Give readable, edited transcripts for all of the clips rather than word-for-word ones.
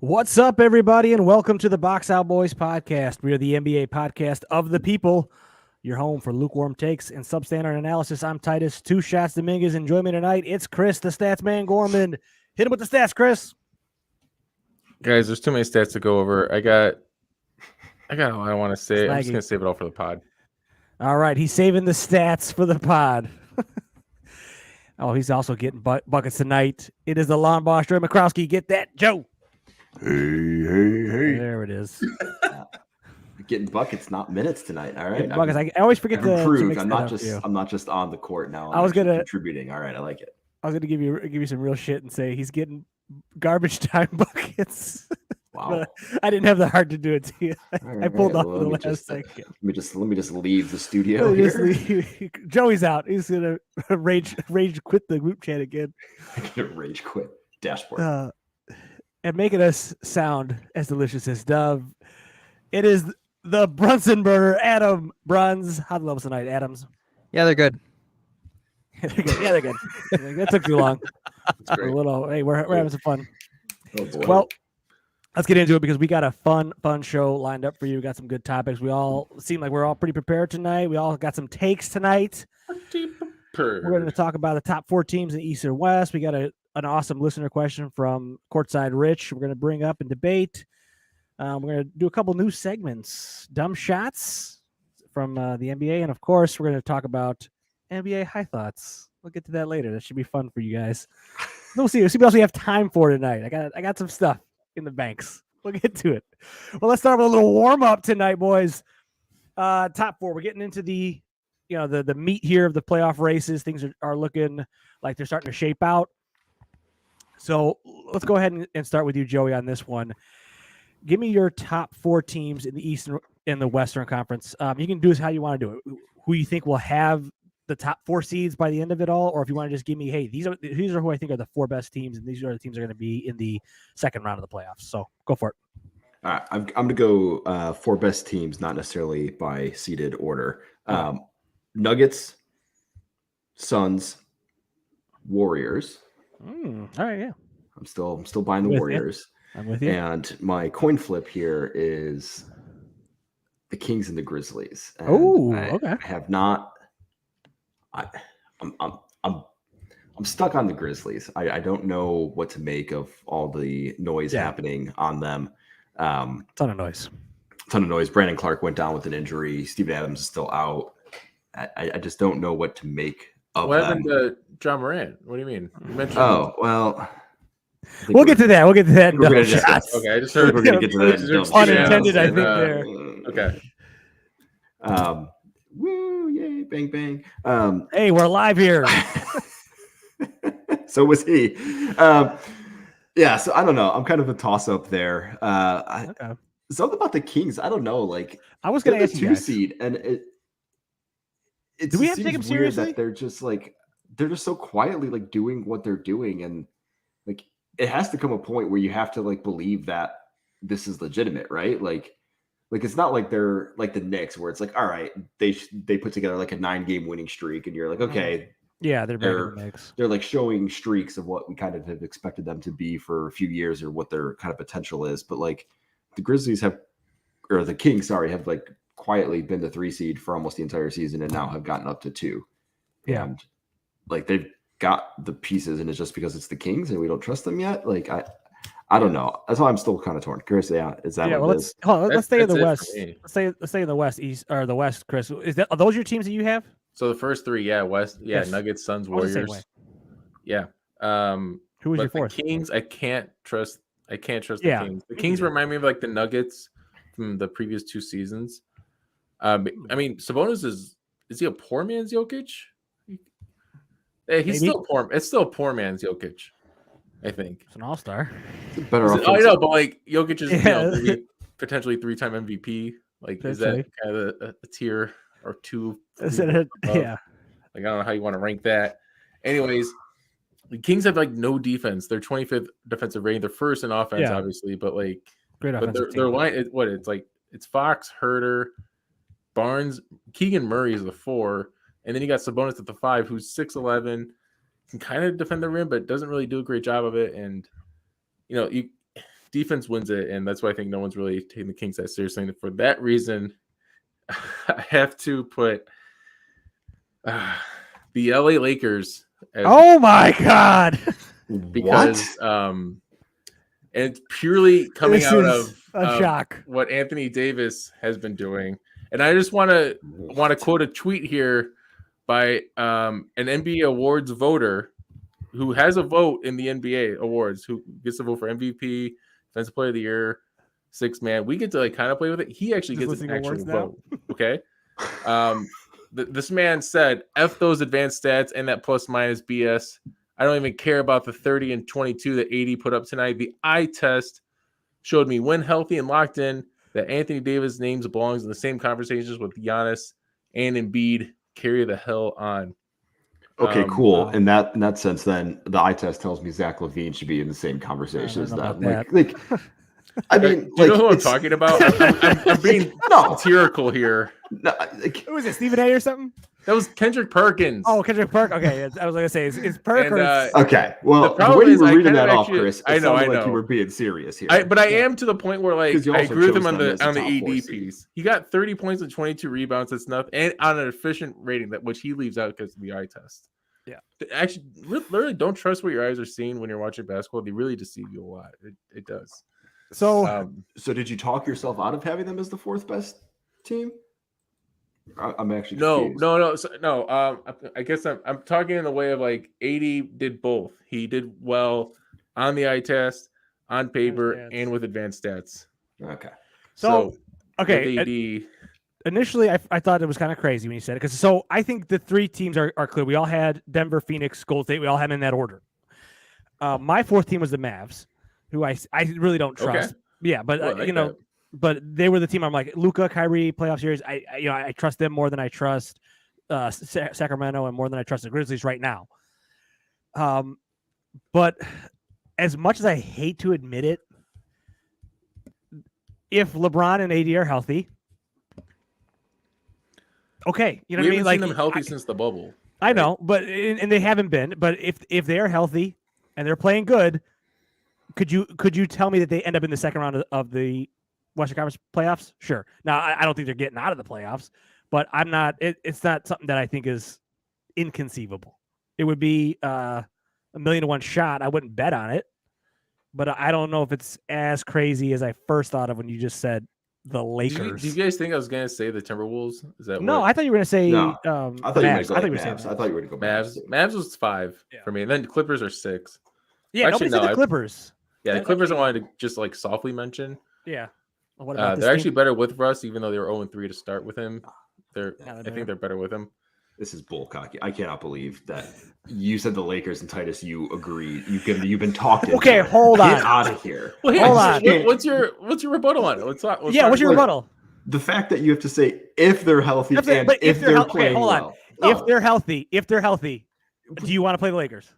What's up, everybody, and welcome to the Box Out Boys podcast. We are the NBA podcast of the people, your home for lukewarm takes and substandard analysis. I'm Titus, Two Shots Dominguez, and join me tonight, it's Chris, the stats man Gorman. Hit him with the stats, Chris. Guys, there's too many stats to go over. I got a lot I want to say. I'm just Snaggy. going to save it all for the pod. All right, he's saving the stats for the pod. Oh, he's also getting buckets tonight. It is the Lawn Boss, Joe McCrowski. Get that, Joe. Hey. There it is. Getting buckets, not minutes tonight. All right. Buckets. I always forget I've to improved. mix I'm that not up just for you. I'm not just on the court now. I was actually gonna- contributing. All right, I like it. I was going to give you some real shit and say he's getting garbage time buckets. Wow. But I didn't have the heart to do it to you. All I right, pulled well, off the let me last just, second. Let me just leave the studio Just here. leave- Joey's out. He's gonna rage quit the group chat again. I can rage quit dashboard. And making us sound as delicious as Dove. It is the Brunson burner, Adam Bruns. How the levels tonight, Adams? Yeah, they're good. They're good. Yeah, they're good. That took too long. That's great. Hey, we're having some fun. Oh, boy. Well, let's get into it because we got a fun show lined up for you. We got some good topics. We all seem like we're all pretty prepared tonight. We all got some takes tonight. We're going to talk about the top 4 teams in the East and West. We got an awesome listener question from Courtside Rich. We're going to bring up and debate. We're going to do a couple new segments, dumb shots from the NBA, and of course, we're going to talk about NBA high thoughts. We'll get to that later. That should be fun for you guys. We'll see what else we have time for tonight. I got some stuff in the banks. We'll get to it. Well, let's start with a little warm up tonight, boys. Top 4. We're getting into the meat here of the playoff races. Things are looking like they're starting to shape out. So let's go ahead and start with you, Joey, on this one. Give me your top 4 teams in the Eastern and the Western Conference. You can do this how you want to do it. Who you think will have the top 4 seeds by the end of it all, or if you want to just give me, hey, these are who I think are the 4 best teams, and these are the teams that are going to be in the second round of the playoffs. So go for it. All right, I'm going to go 4 best teams, not necessarily by seeded order. Nuggets, Suns, Warriors. All right, yeah. I'm still buying the With you. Warriors. I'm with you. And my coin flip here is the Kings and the Grizzlies. And okay. I have not. I'm stuck on the Grizzlies. I don't know what to make of all the noise happening on them. Ton of noise. Brandon Clark went down with an injury. Steven Adams is still out. I just don't know what to make of What them. happened to John Morant? What do you mean? You mentioned Oh, well. I think We'll get to that. We'll get to that. in we're gonna dumb discuss- shots. Okay, I just I think heard we're going to get to that. in dumb Unintended, shots. I think, there. Okay. Woo, yay, bang, bang. Hey, we're live here. So was he. Yeah, so I don't know. I'm kind of a toss-up there. Okay. Something about the Kings, I don't know. Like, I was going they're to the ask you 2 guys. seed, and it Do we have to take seems them weird seriously? that they're just so quietly like doing what they're doing, and like it has to come a point where you have to like believe that this is legitimate, right? Like it's not like they're like the Knicks where it's like, all right, they put together like a 9-game winning streak, and you're like, okay, Yeah, they're They're- making the mix. they're like showing streaks of what we kind of have expected them to be for a few years or what their kind of potential is. But like the Grizzlies or the Kings, have like quietly been the 3 seed for almost the entire season and now have gotten up to 2. Yeah. And like they've got the pieces, and it's just because it's the Kings and we don't trust them yet. Like I don't know. That's why I'm still kind of torn. Chris, is that Yeah, what well, it let's is? hold on, let's stay in the That's West. it for me. Let's stay in the West, East, or the West, Chris. Are those your teams that you have? So the first 3, West, Yes. Nuggets, Suns, I was the same Warriors. way. Yeah. Who was your But the fourth? Kings, I can't trust the Yeah. Kings. The Kings remind me of like the Nuggets from the previous 2 seasons. I mean, Sabonis is he a poor man's Jokic? He's Maybe. still poor. It's still a poor man's Jokic, I think. It's an all-star. Better I offensive. know, but like Jokic is Yeah. maybe potentially 3-time MVP. Like, is that Potentially. kind of a tier or 2? Is it a- above? yeah. Like, I don't know how you want to rank that. Anyways, the Kings have like no defense. They're 25th defensive rating. They're first in offense, Yeah. obviously, but like, Great but offensive their team. line, it's Fox, Herter, Barnes, Keegan Murray is the 4, and then you got Sabonis at the 5, who's 6'11", can kind of defend the rim, but doesn't really do a great job of it. And you know, defense wins it, and that's why I think no one's really taking the Kings that seriously. And for that reason, I have to put the LA Lakers. Oh my God! Because and it's purely coming This out is of a shock. what Anthony Davis has been doing. And I just want to quote a tweet here by an NBA awards voter who has a vote in the NBA awards, who gets to vote for MVP, Defensive Player of the Year, Sixth Man. We get to like kind of play with it. He actually Just gets an listening to actual awards vote. Okay. This man said, F those advanced stats and that plus minus BS. I don't even care about the 30 and 22 that AD put up tonight. The eye test showed me when healthy and locked in that Anthony Davis' names belongs in the same conversations with Giannis and Embiid. Carry the hell on. Okay, cool. In that sense, then the eye test tells me Zach LaVine should be in the same conversation as know that. about Like, I mean, do you know who I'm talking about? I'm being No. satirical here. no, like, Who was it? Stephen A. or something? That was Kendrick Perkins. Oh, Kendrick Perk. Okay, I was gonna say is Perk And, or is- okay. Well, The the problem way you is were I reading kind that of off, actually- Chris, it I know, sounded I like you know. were being serious here. But I am to the point where like 'Cause you I also agree with chose him on them the as the on the top four AD seed. piece. He got 30 points and 22 rebounds. That's nothing, and on an efficient rating that which he leaves out because of the eye test. Yeah. Actually, literally, don't trust what your eyes are seeing when you're watching basketball. They really deceive you a lot. It does. so So did you talk yourself out of having them as the fourth best team? I'm actually No. confused. I guess I'm talking in the way of like AD did both. He did well on the eye test, on paper, stats. and with advanced stats. Okay. so okay. with AD, Initially, I thought it was kind of crazy when you said it because so I think the three teams are clear. We all had Denver, Phoenix, Golden State. We all had them in that order. My fourth team was the Mavs, who I really don't Okay. trust. Yeah, but Well, I like you know, that. but they were the team. I'm like Luka, Kyrie, playoff series. I trust them more than I trust Sacramento and more than I trust the Grizzlies right now. But as much as I hate to admit it, if LeBron and AD are healthy, okay, you know we what I mean. haven't Like seen them healthy since the bubble. I know, but and they haven't been. But if they are healthy and they're playing good, could you tell me that they end up in the second round of the Western Conference playoffs? Sure. Now I don't think they're getting out of the playoffs, but I'm not. It's not something that I think is inconceivable. It would be a 1,000,000 to 1 shot. I wouldn't bet on it, but I don't know if it's as crazy as I first thought of when you just said the Lakers. Do you guys think I was gonna say the Timberwolves? Is that No, what? I thought you were going to say. No, I thought you were Mavs. going to go I thought you were Mavs. saying I thought you were going to go Mavs. Mavs was 5 Yeah. for me, and then Clippers are 6. Yeah, Actually, nobody said no, the Clippers. Yeah, the That's Clippers I actually- wanted to just like softly mention. Yeah. Well, what about this They're team? actually better with Russ, even though they were 0-3 to start with him. Yeah, I think they're better with him. This is bullcocky. I cannot believe that you said the Lakers and Titus. You agreed. You've been talking. Okay, hold Get on. out of here. Well, Hold on. What's your rebuttal on it? Let's talk. Yeah, what's your Look, rebuttal? The fact that you have to say if they're healthy If they- and but if they're healthy, playing hold on. well. If No, they're healthy, do you want to play the Lakers?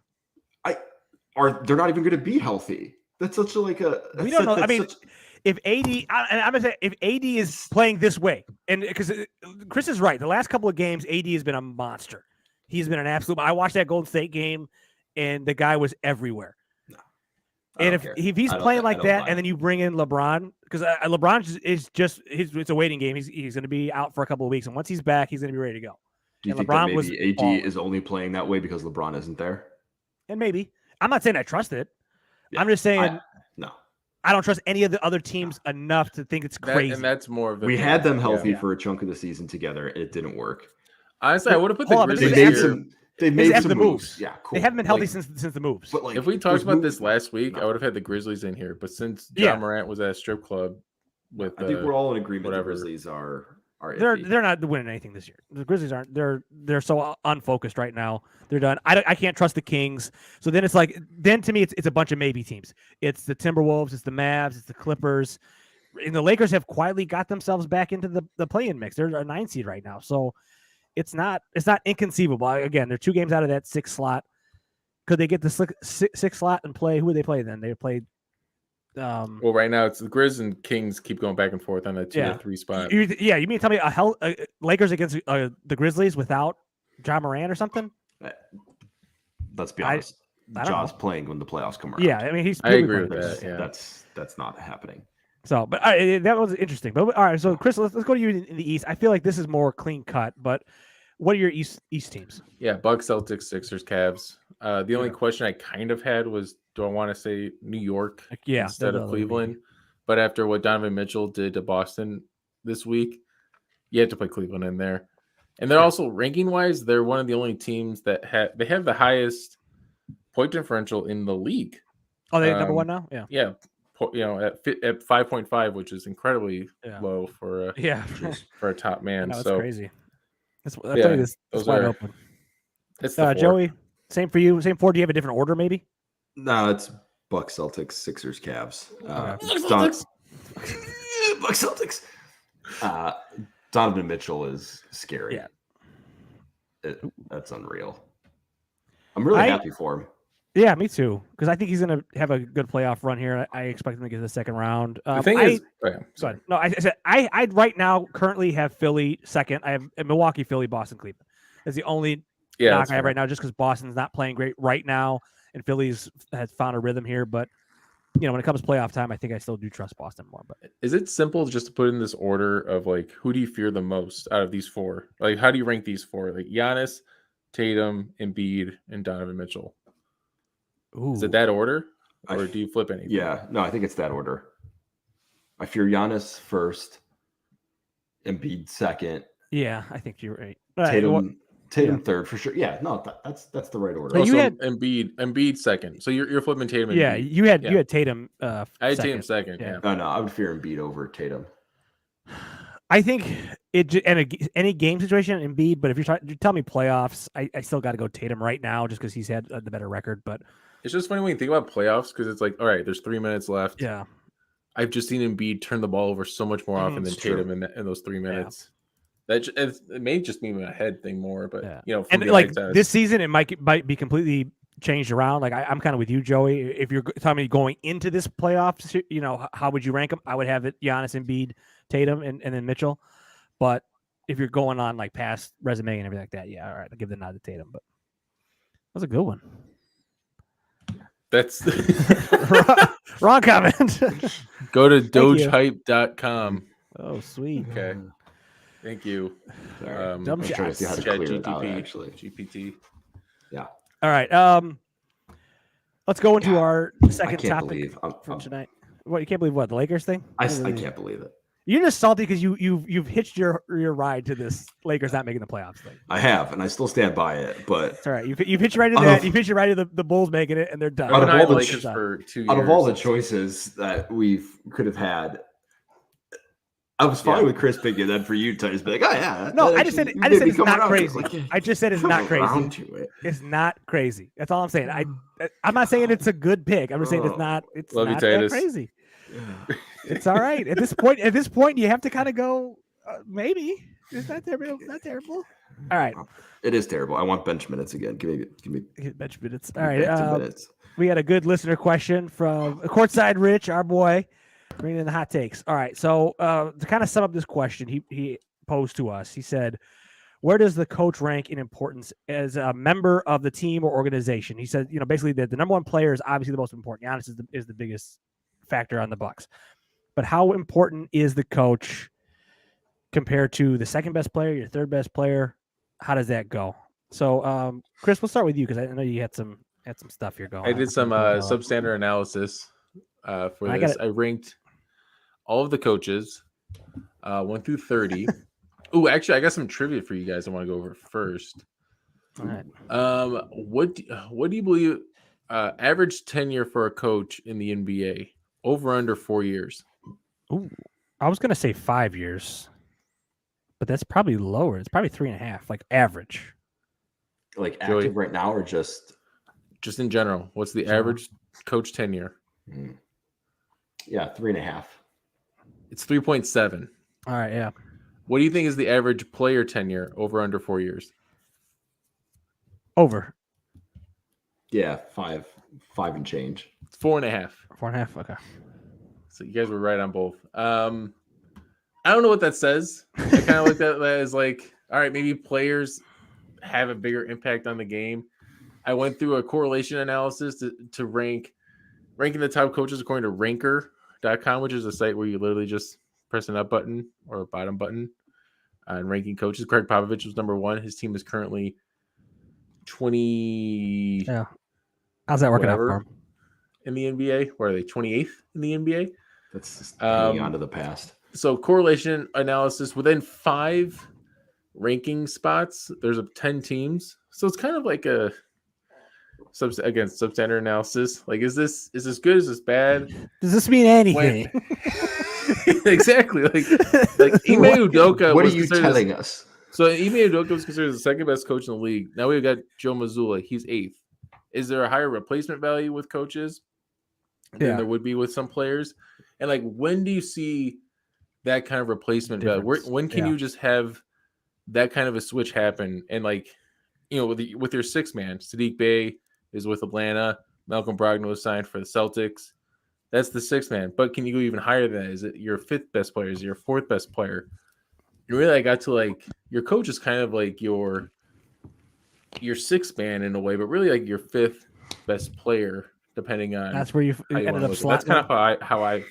they're not even going to be healthy. That's such a like a. We don't know. I that's mean, such- if AD, and I'm gonna say if AD is playing this way, and because Chris is right, the last couple of games AD has been a monster. He's been an absolute. I watched that Golden State game, and the guy was everywhere. I And don't if care. he's I don't- playing I like don't that, buy and it. then you bring in LeBron, because LeBron is just it's a waiting game. He's going to be out for a couple of weeks, and once he's back, he's going to be ready to go. Do you and think LeBron that was maybe AD balling. is only playing that way because LeBron isn't there? And maybe I'm not saying I trust it. Yeah, I'm just saying No. I don't trust any of the other teams enough to think it's crazy. And that's more of the We had them healthy Yeah. for a chunk of the season together. It didn't work. Honestly, I would have put Hold the on, but They this Grizzlies is made here. some. They This is made after some the moves. moves. Yeah, cool. They haven't been healthy Like, since the moves. But like, If we talked those about moves- this last week, No. I would have had the Grizzlies in here. But since Yeah. John Morant was at a strip club with, I think we're all in agreement. whatever. The Grizzlies are They're iffy. they're not winning anything this year. The Grizzlies aren't. They're so unfocused right now. They're done. I can't trust the Kings. So then it's like to me it's a bunch of maybe teams. It's the Timberwolves. It's the Mavs. It's the Clippers. And the Lakers have quietly got themselves back into the play-in mix. They're a 9 seed right now. So it's not inconceivable. Again, they're 2 games out of that 6 slot. Could they get the 6 slot and play? Who would they play then? They played. Well, right now it's the Grizz and Kings keep going back and forth on that 2 or 3 spot. You mean to tell me Lakers against the Grizzlies without John Morant or something? Let's be honest. I don't Jaws know. playing when the playoffs come around. Yeah, I mean, I agree with that. Yeah. That's not happening. So, but that was interesting. But all right, so Chris, let's go to you in the East. I feel like this is more clean cut. But what are your East teams? Yeah, Bucks, Celtics, Sixers, Cavs. The only question I kind of had was, do I want to say New York instead of Cleveland? But after what Donovan Mitchell did to Boston this week, you have to put Cleveland in there. And they're also ranking wise, they're one of the only teams that have the highest point differential in the league. Oh, they're number one now. Yeah. Yeah. At 5.5, which is incredibly low for a top man. That's so crazy. That's wide open. It's Joey, same for you. Same four. Do you have a different order, maybe? No, it's Bucks, Celtics, Sixers, Cavs. Bucks, Celtics. Donovan Mitchell is scary. Yeah. That's unreal. I'm really happy for him. Yeah, me too. Because I think he's going to have a good playoff run here. I expect him to get to the second round. The thing is, sorry. No, I said I right now currently have Philly second. I have Milwaukee, Philly, Boston, Cleveland. That's the only knock I have right now, just because Boston's not playing great right now, and Philly's has found a rhythm here. But when it comes to playoff time, I think I still do trust Boston more. But is it simple just to put in this order of like who do you fear the most out of these four? Like, how do you rank these four? Like Giannis, Tatum, Embiid, and Donovan Mitchell. Ooh. Is it that order, or do you flip anything? Yeah, no, I think it's that order. I fear Giannis first, Embiid second. Yeah, I think you're right. Tatum third for sure. Yeah, no, that's the right order. Also, you had Embiid second, so you're flipping Tatum. And Embiid. You had Tatum. I had Tatum second. Yeah. No, I would fear Embiid over Tatum. I think any game situation Embiid, but if you tell me playoffs, I still got to go Tatum right now just because he's had the better record. But it's just funny when you think about playoffs because it's like, all right, there's 3 minutes left. Yeah, I've just seen Embiid turn the ball over so much more often than Tatum in those 3 minutes. Yeah. It may just be a head thing more, but and like this season, it might be completely changed around. Like I'm kind of with you, Joey. If you're telling me going into this playoffs, how would you rank them? I would have it Giannis, Embiid, Tatum, and then Mitchell. But if you're going on like past resume and everything like that, yeah, all right, I'll give the nod to Tatum. But that was a good one. That's wrong comment. Go to dogehype.com. Oh, sweet. Okay. Thank you. I'm trying to see how to clear it out, actually. GPT. Yeah. All right. Let's go into our second topic from tonight. What, you can't believe what? The Lakers thing? I can't believe it. You're just salty because you've hitched your ride to this Lakers not making the playoffs thing. I have, and I still stand by it. But it's all right. You've hitched your ride to that. You've hitched your ride to the Bulls making it, and they're done. Out of all the Lakers for 2 years. Out of all the choices that we could have had, I was fine with Chris picking that for you to just be like, oh yeah. No, I just said it's not crazy. I just said it's not crazy. It's not crazy. That's all I'm saying. I'm not saying it's a good pick. I'm just saying it's not that crazy. Yeah. It's all right. At this point, you have to kind of go, maybe. It's not terrible. Not terrible. All right. It is terrible. I want bench minutes again. Give me bench minutes. All right. We had a good listener question from Courtside Rich, our boy, bringing in the hot takes. All right. So to kind of sum up this question he posed to us, he said, where does the coach rank in importance as a member of the team or organization? He said, basically that the number one player is obviously the most important. Giannis is the biggest factor on the Bucks. But how important is the coach compared to the second best player, your third best player? How does that go? So, Chris, we'll start with you because I know you had some stuff here going. I did some substandard analysis for this. I ranked all of the coaches 1 through 30. Oh, actually, I got some trivia for you guys. I want to go over first. All right. What do you believe average tenure for a coach in the NBA? Over under 4 years. Ooh, I was gonna say 5 years, but that's probably lower. It's probably 3.5, like average. Like active Joey, right now, or just in general? What's the average coach tenure? Yeah, 3.5. It's 3.7. All right, yeah. What do you think is the average player tenure over under 4 years? Over. Yeah, 5 and change. It's 4.5. 4.5. Okay. So you guys were right on both. I don't know what that says. I kind of looked at that as like, all right, maybe players have a bigger impact on the game. I went through a correlation analysis to ranking the top coaches according to ranker.com, which is a site where you literally just press an up button or a bottom button and ranking coaches. Greg Popovich was number 1. His team is currently 20. Yeah. How's that working out for him? In the NBA? Where are they? 28th in the NBA? That's just hanging on to the past. So correlation analysis within 5 ranking spots, there's 10 teams. So it's kind of like a substandard analysis. Like, is this good? Is this bad? Does this mean anything? Exactly. Like Ime Udoka. What are you telling us? So Ime Udoka was considered the second best coach in the league. Now we've got Joe Mazzulla. He's 8th. Is there a higher replacement value with coaches than there would be with some players? And like, when do you see that kind of replacement value? When can you just have that kind of a switch happen? And like, with your 6th man, Saddiq Bey is with Atlanta. Malcolm Brogdon was signed for the Celtics. That's the 6th man. But can you go even higher than that? Is it your 5th best player? Is it your 4th best player? You really got to like, your coach is kind of like your 6th man in a way, but really like your 5th best player, depending on. That's where you ended up slotting. That's kind of how I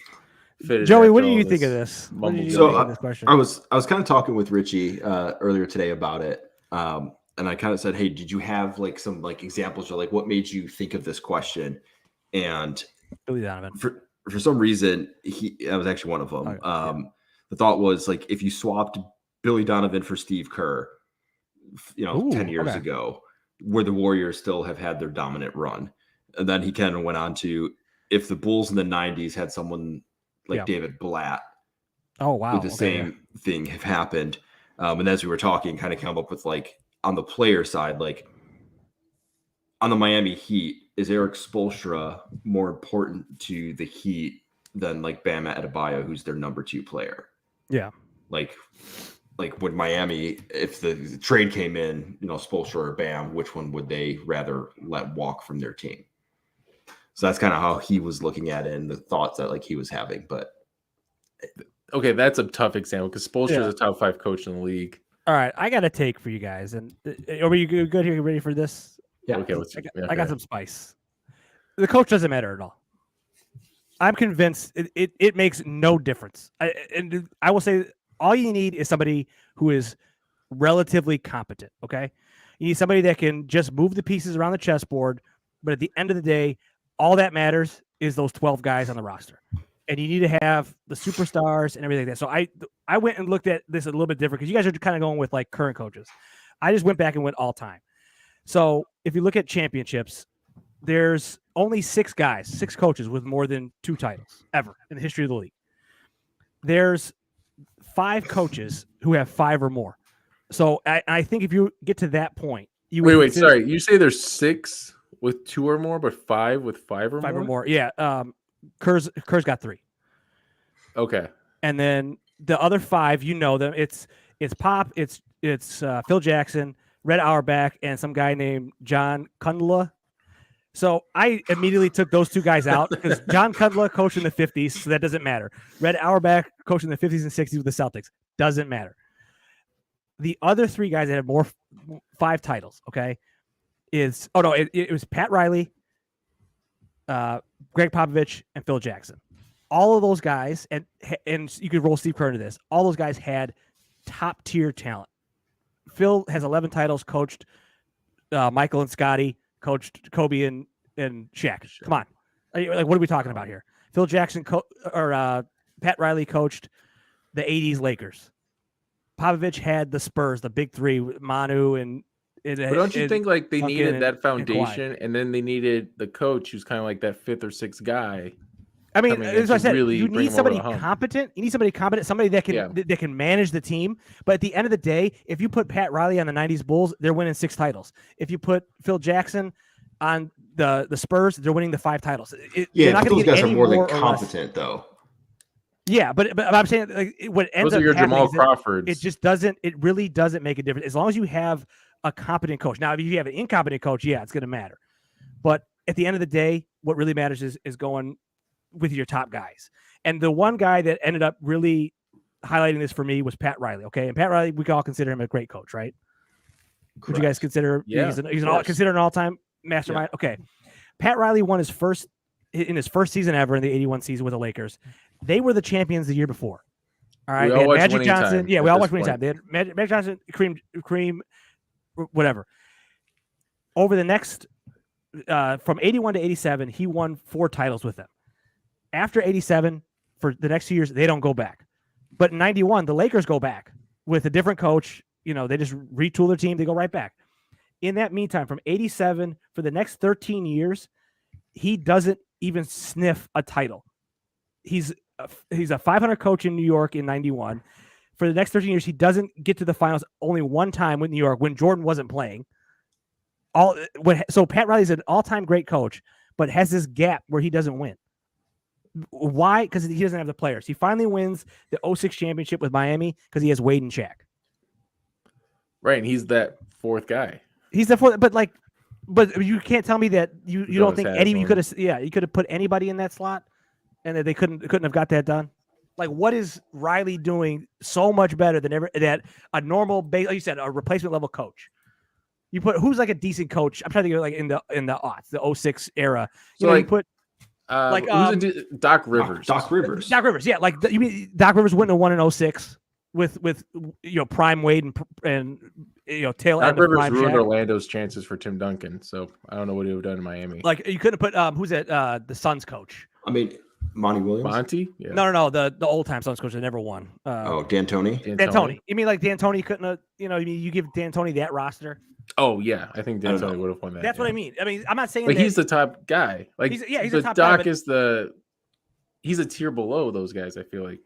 fit it. Joey, what do you think of this? What do you think of this question? I was kind of talking with Richie earlier today about it. And I kind of said, hey, did you have like some like examples or like what made you think of this question? And Billy Donovan. For some reason, that was actually one of them. Okay. The thought was like, if you swapped Billy Donovan for Steve Kerr, 10 years ago, where the Warriors still have had their dominant run. And then he kind of went on to, if the Bulls in the 90s had someone like David Blatt, would the same thing have happened? And as we were talking, kind of come up with like, on the player side, like on the Miami Heat, is Eric Spoelstra more important to the Heat than like Bam Adebayo, who's their number 2 player? Yeah. Like would Miami, if the trade came in, Spoelstra or Bam, which one would they rather let walk from their team? So that's kind of how he was looking at it and the thoughts that like he was having. But okay, that's a tough example because Spoelstra is a top 5 coach in the league. All right, I got a take for you guys. And are you good here? You ready for this? Yeah. Okay. I got some spice. The coach doesn't matter at all. I'm convinced it makes no difference. And I will say all you need is somebody who is relatively competent, okay? You need somebody that can just move the pieces around the chessboard, but at the end of the day, all that matters is those 12 guys on the roster. And you need to have the superstars and everything like that. So I went and looked at this a little bit different because you guys are kind of going with like current coaches. I just went back and went all time. So if you look at championships, there's only 6 coaches with more than 2 titles ever in the history of the league. There's 5 coaches who have 5 or more. So I think if you get to that point, wait, sorry. You say there's 6 with 2 or more, but 5 with 5 or more? 5 or more, yeah. Kerr's got 3. Okay. And then the other 5, them. It's Pop, it's Phil Jackson, Red Auerbach, and some guy named John Kundla. So I immediately took those 2 guys out because John Kundla coached in the 50s, so that doesn't matter. Red Auerbach coached in the 50s and 60s with the Celtics. Doesn't matter. The other 3 guys that have 5 titles, okay, it was Pat Riley, Greg Popovich, and Phil Jackson. All of those guys, and you could roll Steve Kerr into this, all those guys had top-tier talent. Phil has 11 titles, coached Michael and Scotty, coached Kobe and Shaq. Come on. Like, what are we talking about here? Phil Jackson Pat Riley coached the 80s Lakers. Popovich had the Spurs, the big 3, Manu and but don't you think like they needed that foundation and then they needed the coach who's kind of like that 5th or 6th guy? I mean, as I said, you need somebody competent. You need somebody competent, somebody that can manage the team. But at the end of the day, if you put Pat Riley on the 90s Bulls, they're winning 6 titles. If you put Phil Jackson on the Spurs, they're winning the 5 titles. But those guys are more than competent, though. Yeah, but I'm saying like what ends up happening Jamal Crawfords. It just doesn't. It really doesn't make a difference as long as you have a competent coach. Now, if you have an incompetent coach, yeah, it's going to matter. But at the end of the day, what really matters is going with your top guys. And the one guy that ended up really highlighting this for me was Pat Riley. Okay, and Pat Riley, we can all consider him a great coach, right? Correct. Would you guys consider? Yeah, he's considered an all-time mastermind. Yeah. Okay. Pat Riley won his first season ever in the 81 season with the Lakers. They were the champions the year before. All right. We all watch Magic Johnson. Time yeah, we all watch winning time. They had Magic Johnson, Kareem, whatever. Over the next, from 81 to 87, he won 4 titles with them. After 87, for the next 2 years, they don't go back. But in 91, the Lakers go back with a different coach. You know, they just retool their team. They go right back. In that meantime, from 87 for the next 13 years, he doesn't even sniff a title. He's a 500 coach in New York in 91. For the next 13 years, he doesn't get to the finals only one time with New York when Jordan wasn't playing. So Pat Riley's an all-time great coach, but has this gap where he doesn't win. Why? Because he doesn't have the players. He finally wins the 06 championship with Miami because he has Wade and Shaq. Right, and he's that fourth guy. He's the fourth, but you can't tell me that you don't think Eddie you could have put anybody in that slot and that they couldn't have got that done. Like, what is Riley doing so much better than that a normal like you said, a replacement level coach? You put who's like a decent coach? I'm trying to think of like in the aughts, the 06 era. You put Doc Rivers. Doc Rivers. Doc Rivers, yeah. Like you mean Doc Rivers wouldn't have won in 06 with prime Wade and tail Doc end Rivers of prime ruined Shaq. Orlando's chances for Tim Duncan, so I don't know what he would have done in Miami. Like you couldn't have put who's that the Suns coach? I mean, Monty Williams. Monty? Yeah. No, the old time Suns coach that never won. D'Antoni. D'Antoni. You mean like D'Antoni couldn't have? You give D'Antoni that roster. Oh yeah, I think D'Antoni would have won that. That's what I mean. I mean, I'm not saying like he's the top guy. Like he's the top Doc guy, is he's a tier below those guys. I feel like.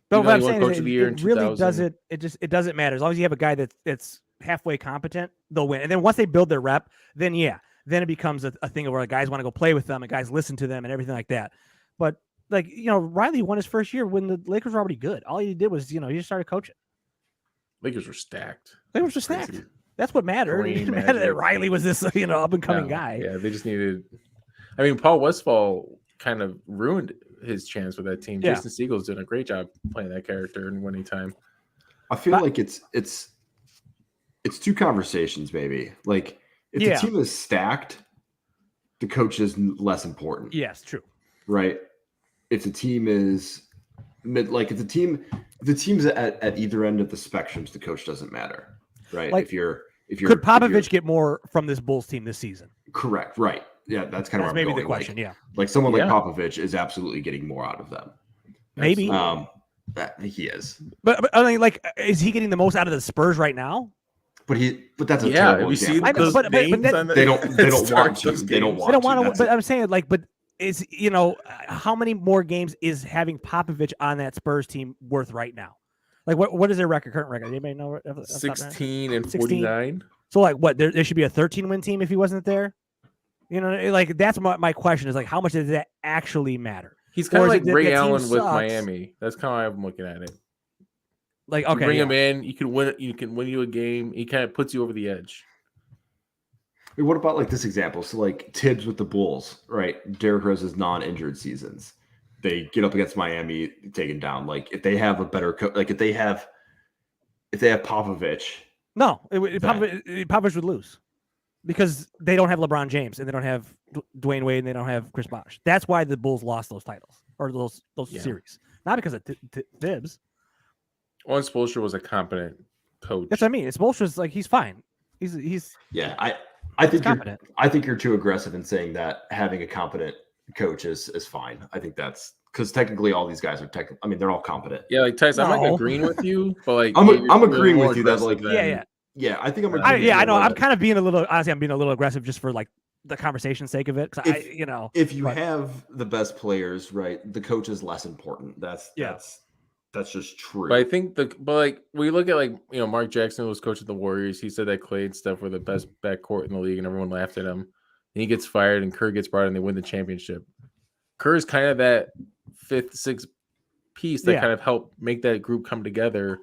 But what I'm saying is it really doesn't. It doesn't matter as long as you have a guy that's halfway competent, they'll win. And then once they build their rep, then it becomes a thing where guys want to go play with them and guys listen to them and everything like that. But Riley won his first year when the Lakers were already good. All he did was he just started coaching. Lakers were stacked. Crazy. That's what mattered. It didn't matter that Riley was this up and coming guy. Yeah, they just needed. I mean, Paul Westphal kind of ruined his chance with that team. Yeah. Jason Siegel's doing a great job playing that character and winning time. I feel like it's two conversations maybe. Like if the team is stacked, the coach is less important. Yes, true. Right. If the team is if the team's at either end of the spectrums, the coach doesn't matter. Right. Like, could Popovich get more from this Bulls team this season? Correct. Right. Yeah, that's kind of maybe going. The question. Like someone like Popovich is absolutely getting more out of them. Maybe. That he is. But I mean, like, is he getting the most out of the Spurs right now? But that's a terrible example. They don't want to. They don't want to. But I'm saying, like, but is how many more games is having Popovich on that Spurs team worth right now? Like, what is their current record? Anybody know? 16 and 49. So, like, what? There should be a 13-win team if he wasn't there. Like that's my question is like, how much does that actually matter? He's kind of like Ray Allen with Miami. That's kind of how I'm looking at it. Like, okay, bring him in, you can win. You can win you a game. He kind of puts you over the edge. I mean, what about like this example? So, like Tibbs with the Bulls, right? Derrick Rose's non-injured seasons. They get up against Miami, taken down. Like if they have a better coach, like if they have Popovich, Popovich would lose because they don't have LeBron James and they don't have Dwayne Wade and they don't have Chris Bosh. That's why the Bulls lost those titles or those series, not because of Tibbs. Well, Spoelstra was a competent coach. That's what I mean. Spoelstra's like he's fine. He's I think you're too aggressive in saying that having a competent coach is fine. I think that's because technically all these guys are I mean, they're all competent. Yeah, like Tyson, I'm not agreeing with you, but like I'm agreeing with you that like yeah, I think I'm agreeing. I know. I'm kind of being a little aggressive just for like the conversation's sake of it. If you have the best players, right, the coach is less important. That's just true. But I think we look at Mark Jackson was coach of the Warriors. He said that Klay and Steph were the best backcourt in the league, and everyone laughed at him. And he gets fired, and Kerr gets brought in, and they win the championship. Kerr is kind of that fifth, sixth piece that kind of helped make that group come together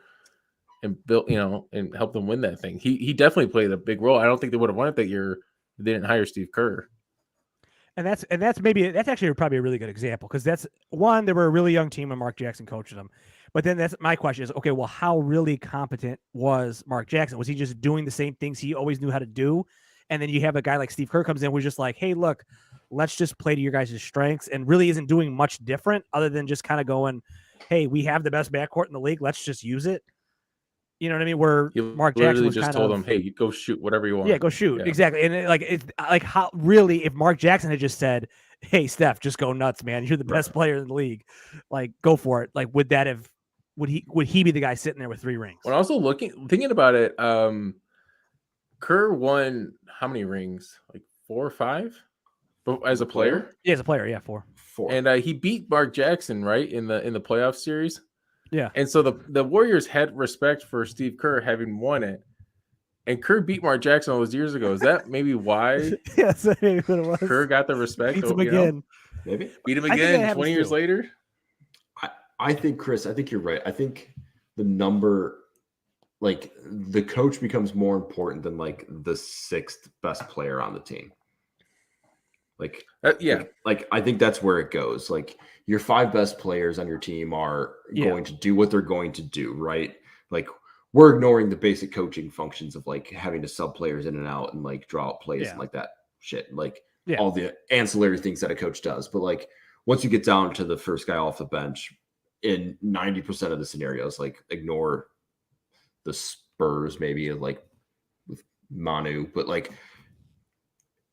and build, and help them win that thing. He definitely played a big role. I don't think they would have won it that year if they didn't hire Steve Kerr. And that's actually probably a really good example because that's one, they were a really young team and Mark Jackson coached them. But then that's my question is, okay, well, how really competent was Mark Jackson? Was he just doing the same things he always knew how to do And then you have a guy like Steve Kerr comes in, who's just like, hey, look, let's just play to your guys' strengths, and really isn't doing much different other than just kind of going, hey, we have the best backcourt in the league. Let's just use it. You know what I mean? Where He Mark Jackson literally was just kind told of, him, "Hey, go shoot whatever you want." yeah, go shoot. Yeah. Exactly. And it's like how really, if Mark Jackson had just said, hey, Steph, just go nuts, man. You're the best player in the league. Like, go for it. Like, would he be the guy sitting there with 3 rings? When also thinking about it, Kerr won how many rings? Like 4 or 5, but as a player. Yeah, as a player, yeah, 4. And he beat Mark Jackson, right, in the playoff series. Yeah. And so the Warriors had respect for Steve Kerr having won it. And Kerr beat Mark Jackson all those years ago. Is that maybe why Yes, that's maybe what it was. Kerr got the respect? Beats him you know? Maybe. Beat him I think that again happens 20 years too. later? I think, Chris, I think you're right. I think the number, like, the coach becomes more important than like the 6th best player on the team. Like, Yeah. like I think that's where it goes. Like, your 5 best players on your team are going to do what they're going to do, right? Like, we're ignoring the basic coaching functions of like having to sub players in and out and like draw out plays and like that shit. Like all the ancillary things that a coach does. But like once you get down to the first guy off the bench, in 90% of the scenarios, like ignore the Spurs, maybe like with Manu, but like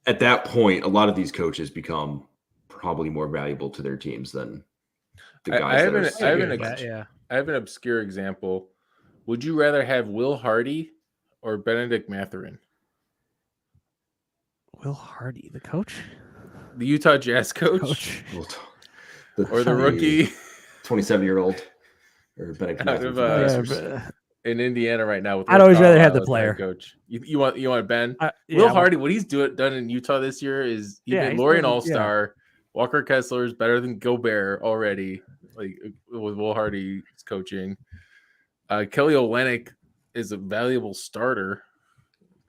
at that point, a lot of these coaches become probably more valuable to their teams than the guys. I have an obscure example. Would you rather have Will Hardy or Benedict Mathurin? Will Hardy, the coach? The Utah Jazz coach? Or the rookie? 27-year-old or Benedict Mathurin in Indiana right now. I'd always rather have the player. Coach. You want Ben? Will Hardy, what he's done in Utah this year is he made Laurie an all-star. Walker Kessler is better than Gobert already, like with Will Hardy's coaching. Kelly Olynyk is a valuable starter.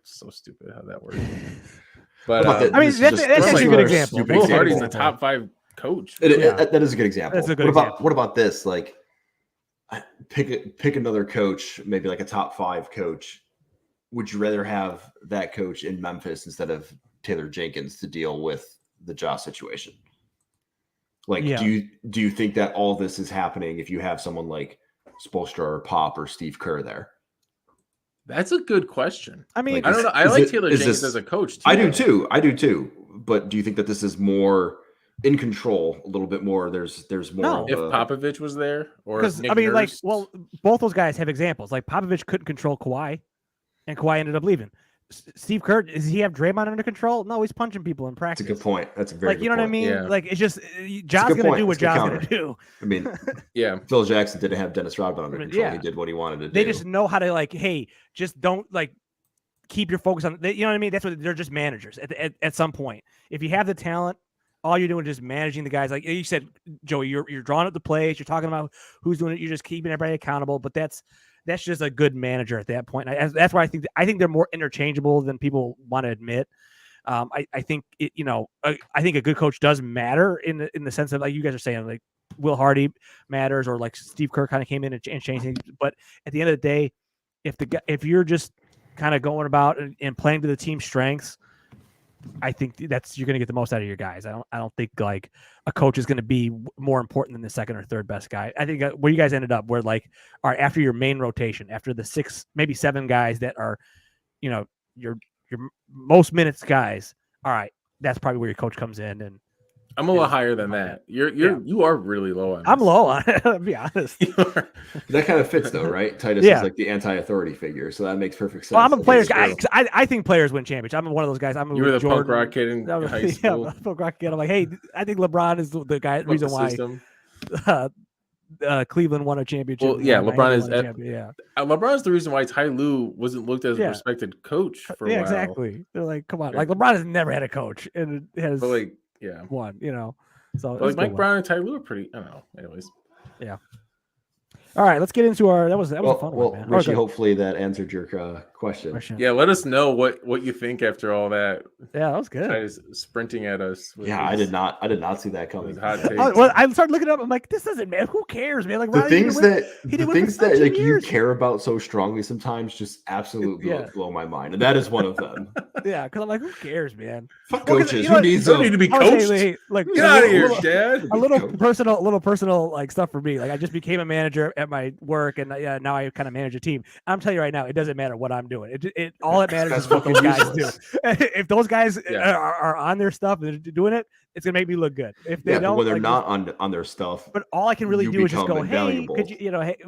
So stupid how that works. But I mean, that's actually a good example. Will Hardy's a top 5 coach. That is a good example. That's a good example. What about this? Like, pick another coach, maybe like a top 5 coach. Would you rather have that coach in Memphis instead of Taylor Jenkins to deal with the Ja situation? Like, do you think that all this is happening if you have someone like Spoelstra or Pop or Steve Kerr there? That's a good question. I mean, I don't know. I like Taylor Jenkins as a coach too. I do too. But do you think that this is more in control, a little bit more? There's more. If Popovich was there, or because I mean, like, well, both those guys have examples. Like Popovich couldn't control Kawhi, and Kawhi ended up leaving. Steve Kerr, does he have Draymond under control? No, he's punching people in practice. That's a good point. That's a very good you know point. what I mean? Yeah. Like, it's just John's gonna do what John's gonna do. I mean, yeah. Phil Jackson didn't have Dennis Rodman under control. He did what he wanted to do. They just know how to, like, hey, just don't like keep your focus on. You know what I mean? That's what they're just managers at some point. If you have the talent, all you're doing is just managing the guys. Like you said, Joey, you're drawing up the plays. You're talking about who's doing it. You're just keeping everybody accountable. But that's just a good manager at that point. That's why I think they're more interchangeable than people want to admit. I think I think a good coach does matter in the sense of, like you guys are saying, like Will Hardy matters, or like Steve Kerr kind of came in and changed things. But at the end of the day, if you're just kind of going about and playing to the team's strengths, I think you're going to get the most out of your guys. I don't think like a coach is going to be more important than the second or third best guy. I think where you guys ended up, where like, all right, after your main rotation, after the 6, maybe 7 guys that are, your most minutes guys. All right, that's probably where your coach comes in. And I'm a little higher than that. You are really low on. I'm low on it. I'll be honest. That kind of fits though, right? Titus is like the anti-authority figure, so that makes perfect sense. Well, I'm a player's guy. I think players win championships. I'm one of those guys. You were the punk rock kid in high school. Yeah, punk rock kid. I'm like, hey, I think LeBron is the guy. Reason why Cleveland won a championship. Well, yeah, LeBron is. LeBron's the reason why Ty Lue wasn't looked as a respected coach for a while. Exactly. They're like, come on, like LeBron has never had a coach and has won. So like Mike Brown and Ty Lue are pretty. I don't know. Anyways, yeah. All right, let's get into our. That was a fun one, man. Richie, hopefully that answered your question. Yeah, let us know what you think after all that. Yeah, that was good. Guys sprinting at us. with Yeah, I his- did not see that with coming. his hot I, takes. well, I started looking up. I'm like, this doesn't, man. Who cares, man? Like, The Ronnie things didn't win- that he didn't the win for things that 13 like you years. care about so strongly sometimes just absolutely Yeah. blow my mind, and that is one of them. Yeah, because I'm like, who cares, man? Fuck Well, 'cause, coaches. you know Who what? needs You don't need to them? be I was saying, coached. hey, look, Get a out of little- here, little- Dad. a little Coach. personal like stuff for me. Like I just became a manager at my work, and now I kind of manage a team. I'm telling you right now, it doesn't matter what I'm doing. It all it matters That's is what those fucking guys do. useless. If those guys Yeah. are on their stuff and they're doing it, it's gonna make me look good. If they Yeah, don't, but when they're like, not on their stuff, but all I can really you do is just become go, hey, invaluable. could you,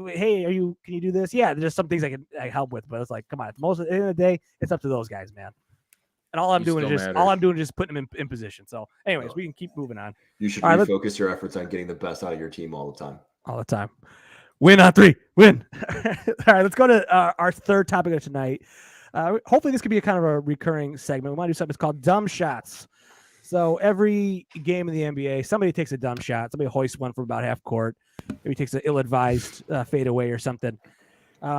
hey, can you do this? Yeah, there's some things I can help with, but it's like, come on, at the end of the day, it's up to those guys, man. And all I'm You doing is still just matter. putting them in position. So, anyways, we can keep moving on you should All right, let's- refocus your efforts on getting the best out of your team all the time. all the time. Win on 3, win. All right, let's go to our third topic of tonight. Hopefully, this could be a kind of a recurring segment. We might do something that's called dumb shots. So every game in the NBA, somebody takes a dumb shot. Somebody hoists one from about half court. Maybe takes an ill-advised fadeaway or something.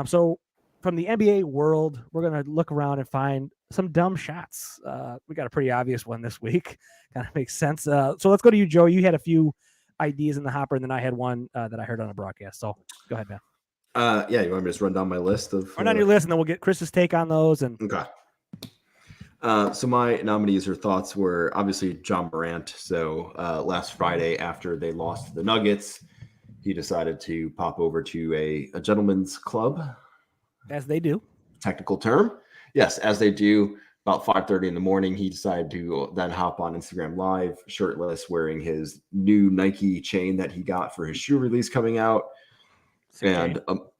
So from the NBA world, we're gonna look around and find some dumb shots. We got a pretty obvious one this week. Kind of makes sense. So let's go to you, Joe. You had a few ideas in the hopper, and then I had one that I heard on a broadcast. So go ahead, man. Yeah, you want me to just run down my list of Run on your list, and then we'll get Chris's take on those. And Okay. So my nominees or thoughts were obviously John Morant. So last Friday, after they lost to the Nuggets, he decided to pop over to a gentleman's club. as they do, Technical term. Yes, as they do. About 5:30 in the morning, he decided to then hop on Instagram Live, shirtless, wearing his new Nike chain that he got for his shoe release coming out. And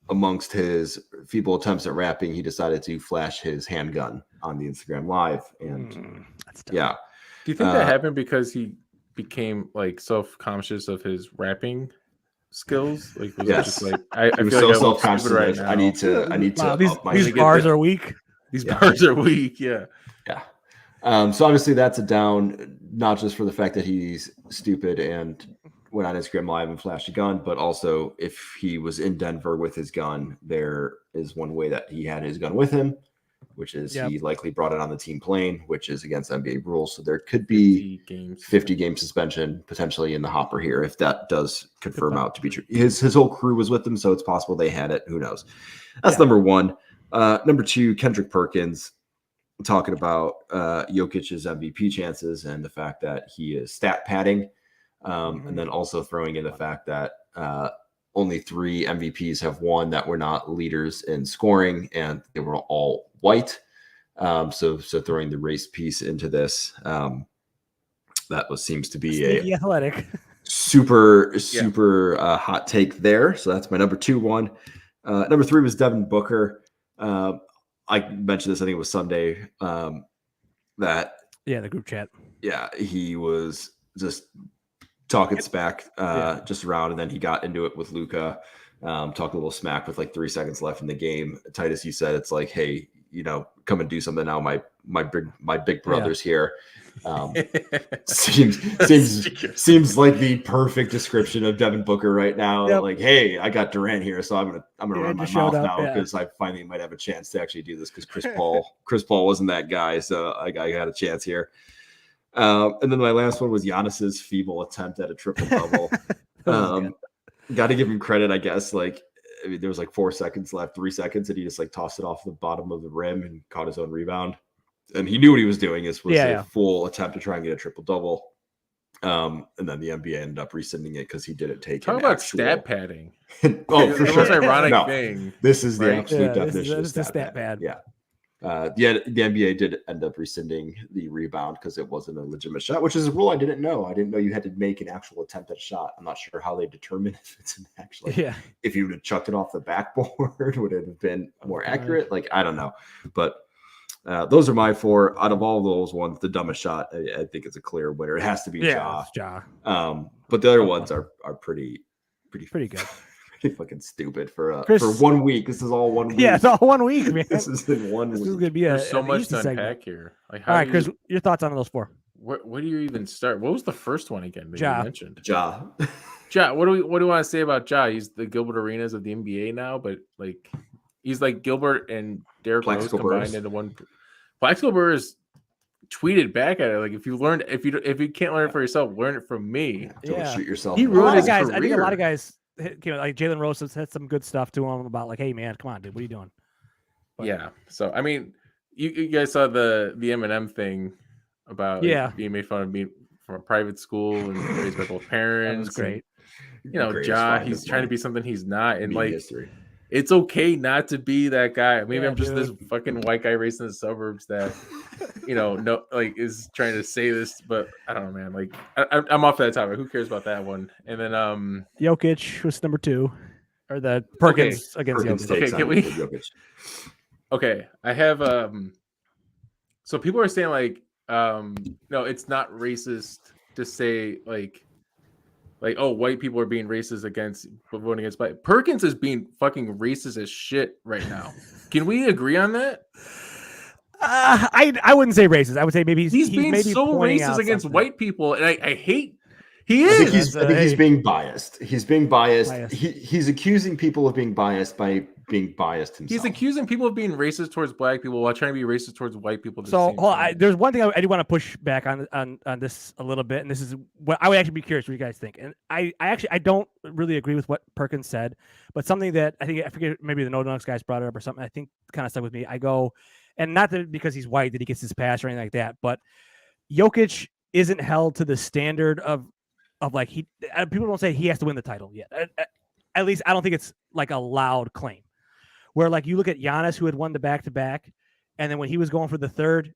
amongst his feeble attempts at rapping, he decided to flash his handgun on the Instagram Live. And that's dumb. yeah, Do you think that happened because he became like self-conscious of his rapping skills? Like, was it Yes. just like I he was feel so like I'm self-conscious. stupid right Right now. I need to Wow, these up my these get bars the- are weak. These Yeah. bars are weak. Yeah. Yeah. So obviously that's a down, not just for the fact that he's stupid and went on Instagram Live and flashed a gun, but also if he was in Denver with his gun, there is one way that he had his gun with him, which is Yep. he likely brought it on the team plane, which is against NBA rules. So there could be 50 game suspension potentially in the hopper here if that does confirm point. out to be true. His whole crew was with him, so it's possible they had it. Who knows? That's Yeah. number one. Number two, Kendrick Perkins talking about Jokic's MVP chances and the fact that he is stat padding, and then also throwing in the fact that only 3 MVPs have won that were not leaders in scoring, and they were all white. So throwing the race piece into this, that seems to be Sneaky athletic. super hot take there. So that's my number 2 one. Number 3 was Devin Booker. I mentioned this, I think it was Sunday, that Yeah, the group chat. yeah, he was just talking smack just around, and then he got into it with Luka, talking a little smack with like 3 seconds left in the game. Titus, you said it's like, hey, come and do something now. My big brother's here. Seems like the perfect description of Devin Booker right now. Yep. Like, hey, I got Durant here, so I'm gonna run my just showed mouth up, now yeah. because I finally might have a chance to actually do this because Chris Paul wasn't that guy, so I got a chance here. And then my last one was Giannis's feeble attempt at a triple double. Got to give him credit, I guess. Like, I mean, there was like 4 seconds left, 3 seconds, and he just like tossed it off the bottom of the rim and caught his own rebound. And he knew what he was doing. This was a full attempt to try and get a triple double. And then the NBA ended up rescinding it because he didn't take Talk an about actual... stat padding. Oh, for the sure. most ironic No, thing. This is the Right? absolute Yeah, definition this is the of stat pad. Yeah. The NBA did end up rescinding the rebound because it wasn't a legitimate shot, which is a rule I didn't know. I didn't know you had to make an actual attempt at a shot. I'm not sure how they determine if it's an actual. Yeah. If you would have chucked it off the backboard, would it have been more accurate? Like, I don't know. But those are my 4. Out of all those ones, the dumbest shot, I think it's a clear winner. It has to be Ja. it's Ja. But the other ones are pretty Pretty good. pretty fucking stupid for Chris- 1 week. This is all 1 week. Yeah, it's all 1 week, man. This is in 1 This week. is gonna be There's so an much easy to segment. unpack here. Like, how All right, do Chris, you, your thoughts on those 4? where do you even start? What was the first one again that Ja. you mentioned? Ja. Ja, what do we want to say about Ja? He's the Gilbert Arenas of the NBA now, but like He's like Gilbert and Derrick Rose Plaxico combined Burress. into one. Plaxico Burress tweeted back at it like, if you can't learn it for yourself, learn it from me. Don't shoot yourself. He in the A ruined lot of his foot. guys, I think a lot of career. guys, like Jalen Rose has had some good stuff to him about like, hey man, come on, dude, what are you doing? But- Yeah. So I mean, you guys saw the Eminem thing about being made fun of being from a private school and raised by both That parents. was great. And, you know, Greatest Ja, find he's of trying to my be something he's not, and media like history. it's okay not to be that guy. Maybe Yeah, I'm just dude. this fucking white guy raised in the suburbs that is trying to say this, but I don't know, man. Like I'm off that topic. Who cares about that one? And then Jokic was number 2, or the Perkins against Perkins Jokic. takes Okay, can on we- Jokic. okay, I have so people are saying like no, it's not racist to say like oh, white people are being racist against voting against black. Perkins is being fucking racist as shit right now. Can we agree on that? I wouldn't say racist. I would say maybe He's being maybe so pointing racist out against something. white people, and I hate. He I think is. I think he's being biased. He's being biased. Biased. He's accusing people of being biased by being biased himself. He's accusing people of being racist towards black people while trying to be racist towards white people. At the So same hold on, time. there's one thing I do want to push back on this a little bit, and this is what I would actually be curious what you guys think. And I don't really agree with what Perkins said, but something that I forget, maybe the No Dunks guys brought it up or something. I think kind of stuck with me. I go, and not that because he's white that he gets his pass or anything like that, but Jokic isn't held to the standard of like people don't say he has to win the title yet. At least I don't think it's like a loud claim. Where like you look at Giannis, who had won the back-to-back, and then when he was going for the third,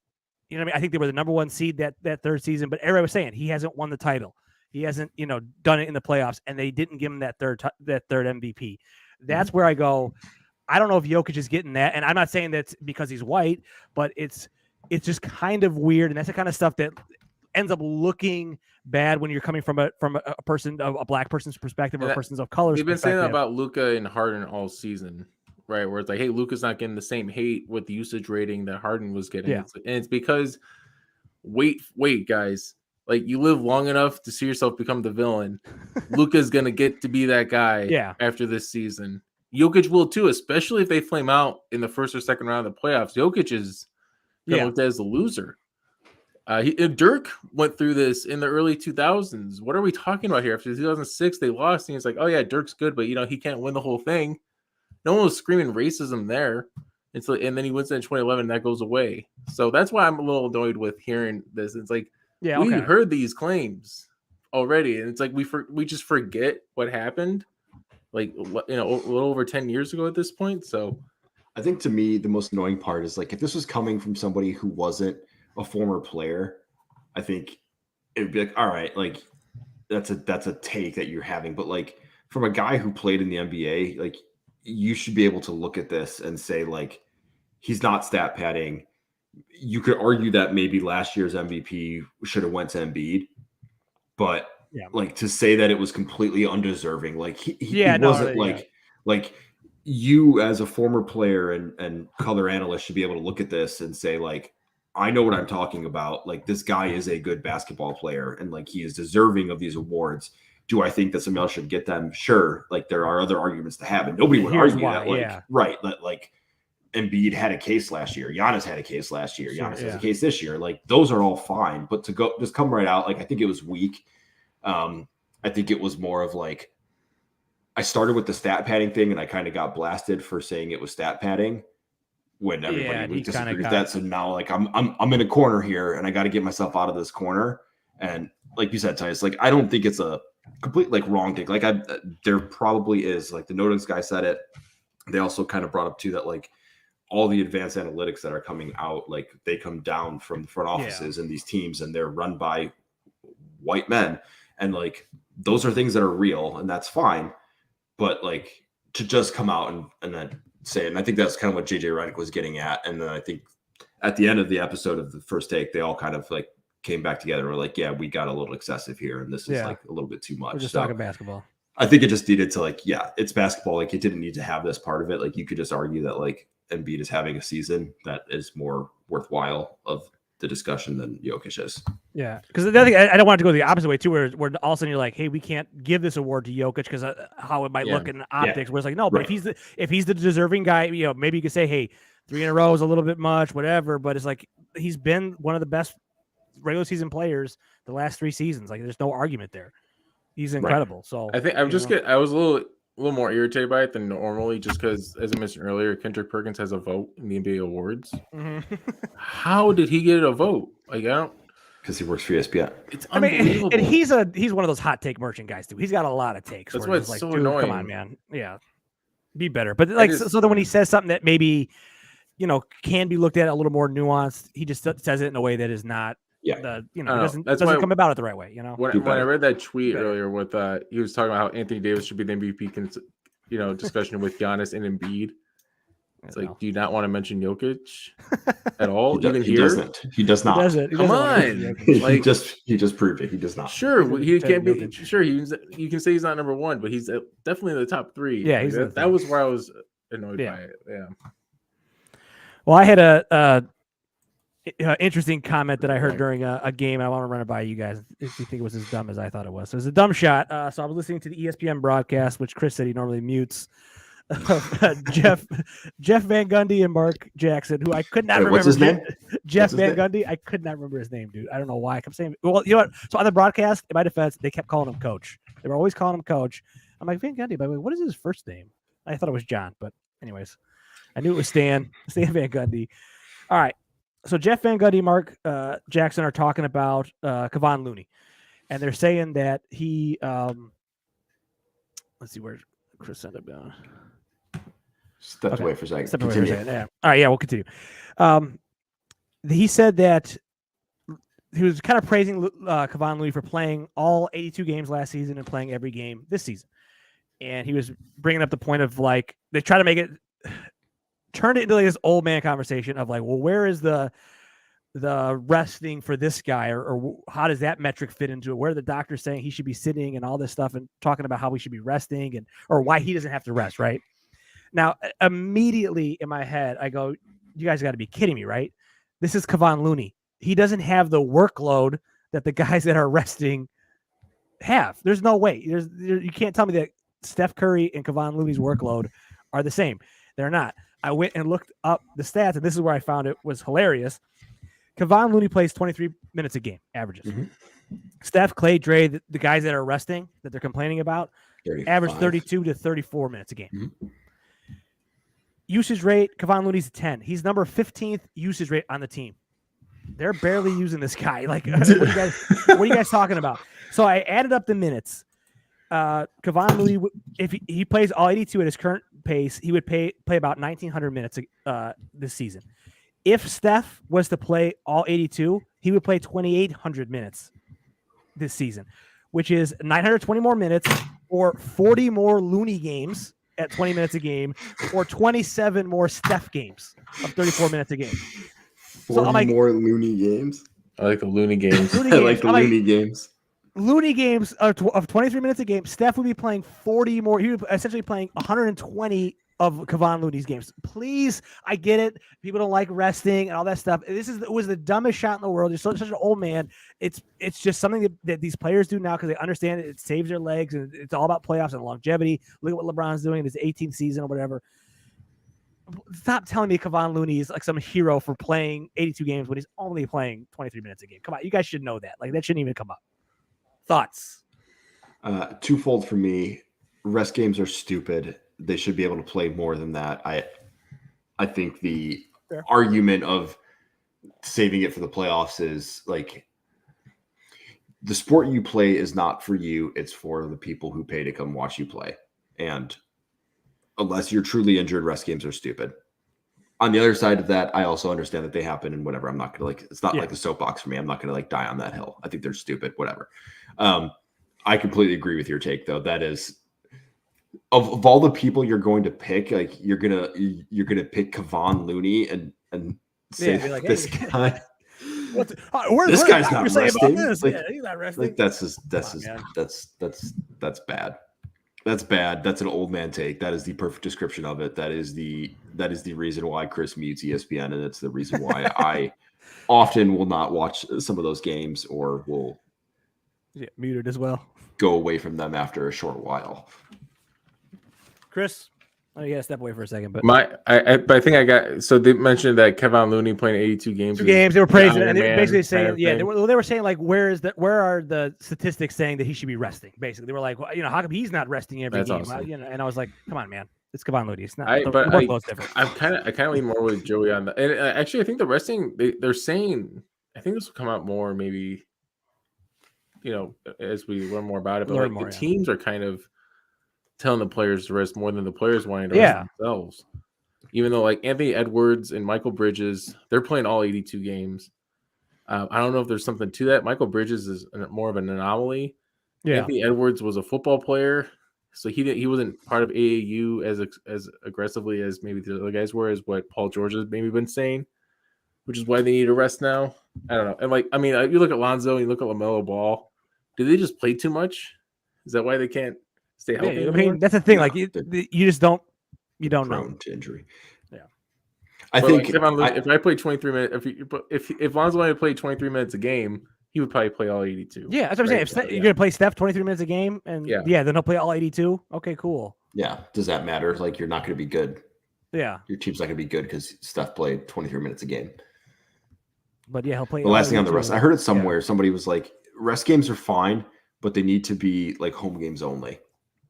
you know what I mean? I think they were the number 1 seed that third season, but everybody was saying he hasn't won the title. He hasn't, done it in the playoffs, and they didn't give him that third MVP. That's where I go, I don't know if Jokic is getting that, and I'm not saying that's because he's white, but it's just kind of weird, and that's the kind of stuff that ends up looking bad when you're coming from a person of a black person's perspective or a person's of color. They've been saying that about Luka and Harden all season. Right, where it's like, hey, Luka's not getting the same hate with the usage rating that Harden was getting. Yeah. And it's because, wait, guys, like you live long enough to see yourself become the villain. Luka's gonna get to be that guy after this season. Jokic will too, especially if they flame out in the first or second round of the playoffs. Jokic is looked at as a loser. Dirk went through this in the early 2000s. What are we talking about here? After 2006, they lost, and he's like, oh yeah, Dirk's good, but he can't win the whole thing. No one was screaming racism there. And then he wins it in 2011, and that goes away. So that's why I'm a little annoyed with hearing this. It's like, we heard these claims already, and it's like we just forget what happened, like a little over 10 years ago at this point. So I think to me, the most annoying part is like if this was coming from somebody who wasn't a former player, I think it would be like, all right, like that's a take that you're having. But like from a guy who played in the NBA, like you should be able to look at this and say, like, he's not stat padding. You could argue that maybe last year's MVP should have went to Embiid, but like to say that it was completely undeserving, like he wasn't like you as a former player and color analyst should be able to look at this and say, like, I know what I'm talking about. Like, this guy is a good basketball player and like he is deserving of these awards. Do I think that somebody else should get them? Sure. Like there are other arguments to have, and nobody would argue that. Like, right. That like Embiid had a case last year. Giannis had a case last year. Giannis has a case this year. Like those are all fine, but to go just come right out. Like I think it was weak. I think it was more of like, I started with the stat padding thing and I kind of got blasted for saying it was stat padding when everybody disagreed with that. So now like I'm in a corner here and I got to get myself out of this corner. And like you said, Titus, like I don't think it's a complete like wrong take. Like there probably is, like the Notice guy said it. They also kind of brought up too that like all the advanced analytics that are coming out, like they come down from the front offices and these teams, and they're run by white men, and like those are things that are real, and that's fine. But like to just come out and then say, and I think that's kind of what JJ Redick was getting at. And then I think at the end of the episode of the First Take, they all kind of like came back together. We're like, yeah, we got a little excessive here, and this is like a little bit too much. We're just talking basketball. I think it just needed to like, yeah, it's basketball. Like it didn't need to have this part of it. Like you could just argue that like Embiid is having a season that is more worthwhile of the discussion than Jokic is. Yeah, because the other thing, I don't want it to go the opposite way too, where all of a sudden you're like, hey, we can't give this award to Jokic because how it might look in optics. Where it's like, no, but Right. if he's the deserving guy, maybe you could say, hey, 3 in a row is a little bit much, whatever. But it's like he's been one of the best regular season players the last 3 seasons. Like, there's no argument there. He's incredible. So I think I was a little more irritated by it than normally, just because, as I mentioned earlier, Kendrick Perkins has a vote in the NBA awards. Mm-hmm. How did he get a vote? Like, I don't. Because he works for ESPN. It's I unbelievable. mean, and he's one of those hot take merchant guys too. He's got a lot of takes. That's where why it's it's like, so dude, annoying. come on, man. Yeah, be better. But like, so then when he says something that maybe, can be looked at a little more nuanced, he just says it in a way that is not. Yeah. Doesn't come about it the right way. When I read that tweet earlier with he was talking about how Anthony Davis should be the MVP discussion with Giannis and Embiid. It's like, do you not want to mention Jokic at all? He doesn't. He does not. Come on. He just proved it. He does not. Sure, he can't be. Sure, you can say he's not number 1, but he's definitely in the top 3. Yeah, that was where I was annoyed by it. Yeah. Well, I had a interesting comment that I heard during a game, and I want to run it by you guys if you think it was as dumb as I thought it was. So it was a dumb shot. So I was listening to the ESPN broadcast, which Chris said he normally mutes. Jeff Van Gundy and Mark Jackson, who I could not remember. What's his name? Jeff Van Gundy. I could not remember his name, dude. I don't know why I kept saying. Well, you know what? So on the broadcast, in my defense, they kept calling him Coach. They were always calling him Coach. I'm like, Van Gundy, by the way, what is his first name? I thought it was John, but anyways, I knew it was Stan Van Gundy. All right. So Jeff Van Gundy, Mark Jackson are talking about Kevon Looney, and they're saying that he. Let's see where Chris sent it down. Stepped away for a second. Stepped away for a second. Yeah. All right. Yeah, we'll continue. He said that he was kind of praising Kevon Looney for playing all 82 games last season and playing every game this season, and he was bringing up the point of like they try to make it. Turned it into like this old man conversation of like, well, where is the resting for this guy, or how does that metric fit into it? Where the doctor's saying he should be sitting and all this stuff, and talking about how we should be resting or why he doesn't have to rest. Right now, immediately in my head, I go, "You guys got to be kidding me, right? This is Kevon Looney. He doesn't have the workload that the guys that are resting have. There's no way. You can't tell me that Steph Curry and Kevon Looney's workload are the same. They're not." I went and looked up the stats, and this is where I found it was hilarious. Kevon Looney plays 23 minutes a game, averages. Mm-hmm. Steph, Clay, Dre, the guys that are resting, that they're complaining about, 35. average 32 to 34 minutes a game. Mm-hmm. Usage rate, Kevon Looney's 10. He's number 15th usage rate on the team. They're barely using this guy. Like, what are you guys talking about? So I added up the minutes. Kevon Looney, if he plays all 82 at his current pace, he would play about 1,900 minutes this season. If Steph was to play all 82, he would play 2,800 minutes this season, which is 920 more minutes or 40 more Looney games at 20 minutes a game or 27 more Steph games of 34 minutes a game. 40 more Looney games? I like the Looney games. I like the Looney games. Looney games of 23 minutes a game. Steph would be playing 40 more. He would be essentially playing 120 of Kevon Looney's games. Please, I get it. People don't like resting and all that stuff. It was the dumbest shot in the world. You're such an old man. It's just something that these players do now because they understand it saves their legs and it's all about playoffs and longevity. Look at what LeBron's doing in his 18th season or whatever. Stop telling me Kevon Looney is like some hero for playing 82 games when he's only playing 23 minutes a game. Come on, you guys should know that. Like that shouldn't even come up. Thoughts? Twofold for me. Rest games are stupid. They should be able to play more than that. I think the argument of saving it for the playoffs is like the sport you play is not for you. It's for the people who pay to come watch you play. And unless you're truly injured, rest games are stupid. On the other side of that, I also understand that they happen and whatever. I'm not going to it's not like a soapbox for me. I'm not going to die on that hill. I think they're stupid, whatever. I completely agree with your take though. That is of all the people you're going to pick, like you're going to pick Kevon Looney and say like, this guy, this guy's not resting. He's not resting. Like that's bad. That's bad. That's an old man take. That is the perfect description of it. That is the reason why Chris mutes ESPN, and it's the reason why often will not watch some of those games or will muted as well. go away from them after a short while. Chris, you gotta step away for a second, but But I think I got. So they mentioned that Kevin Looney playing 82 games. two games they were praising, Iron and they were Man basically kind saying, of yeah, thing. they were saying like, where are the statistics saying that he should be resting? Basically, they were like, well, how come he's not resting every That's game? awesome. And I was like, come on, man, it's Kevon Looney. It's not. The workload's different. I kind of lean more with Joey on that. And actually, I think the resting they're saying. I think this will come out more maybe. As we learn more about it, but the teams are kind of telling the players to rest more than the players wanting to rest themselves. Even though like Anthony Edwards and Michael Bridges, they're playing all 82 games. I don't know if there's something to that. Michael Bridges is more of an anomaly. Yeah. Anthony Edwards was a football player, so he wasn't part of AAU as aggressively as maybe the other guys were, is what Paul George has maybe been saying, which is why they need a rest now. I don't know. And you look at Lonzo and you look at LaMelo Ball. Did they just play too much? Is that why they can't stay healthy? I mean, that's the thing. Like you just don't. You don't know. To injury. Yeah. I think if I play 23 minutes, if Lonzo only played 23 minutes a game, he would probably play all 82. Yeah, that's what I'm saying. If you're gonna play Steph 23 minutes a game, and then he'll play all 82. Okay, cool. Yeah. Does that matter? Like you're not going to be good. Yeah. Your team's not going to be good because Steph played 23 minutes a game. But yeah, he'll play. The last thing on the rest, I heard it somewhere. Somebody was like, rest games are fine, but they need to be like home games only.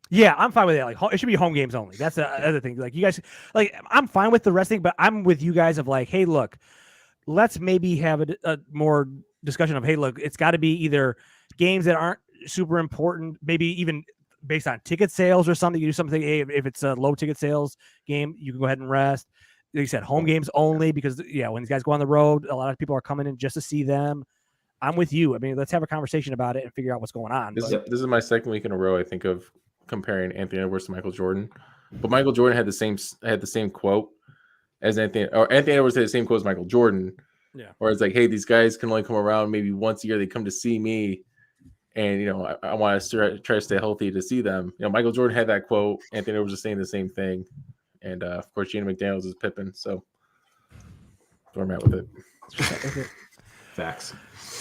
Yeah, I'm fine with that. Like, it should be home games only. That's the other thing. Like, you guys, like, I'm fine with the resting, but I'm with you guys of like, hey, look, let's maybe have a more discussion of, hey, look, it's got to be either games that aren't super important, maybe even based on ticket sales or something. You do something. Hey, if it's a low ticket sales game, you can go ahead and rest. Like you said, home games only because when these guys go on the road, a lot of people are coming in just to see them. I'm with you. I mean, let's have a conversation about it and figure out what's going on. This is my second week in a row, I think, of comparing Anthony Edwards to Michael Jordan, but Michael Jordan had the same quote as Anthony Edwards had the same quote as Michael Jordan. Yeah. Where it's like, hey, these guys can only come around maybe once a year. They come to see me, and I want to try to stay healthy to see them. Michael Jordan had that quote. Anthony Edwards was saying the same thing, and of course, Gina McDaniels is Pippen. So, that's where I'm at with it. Facts.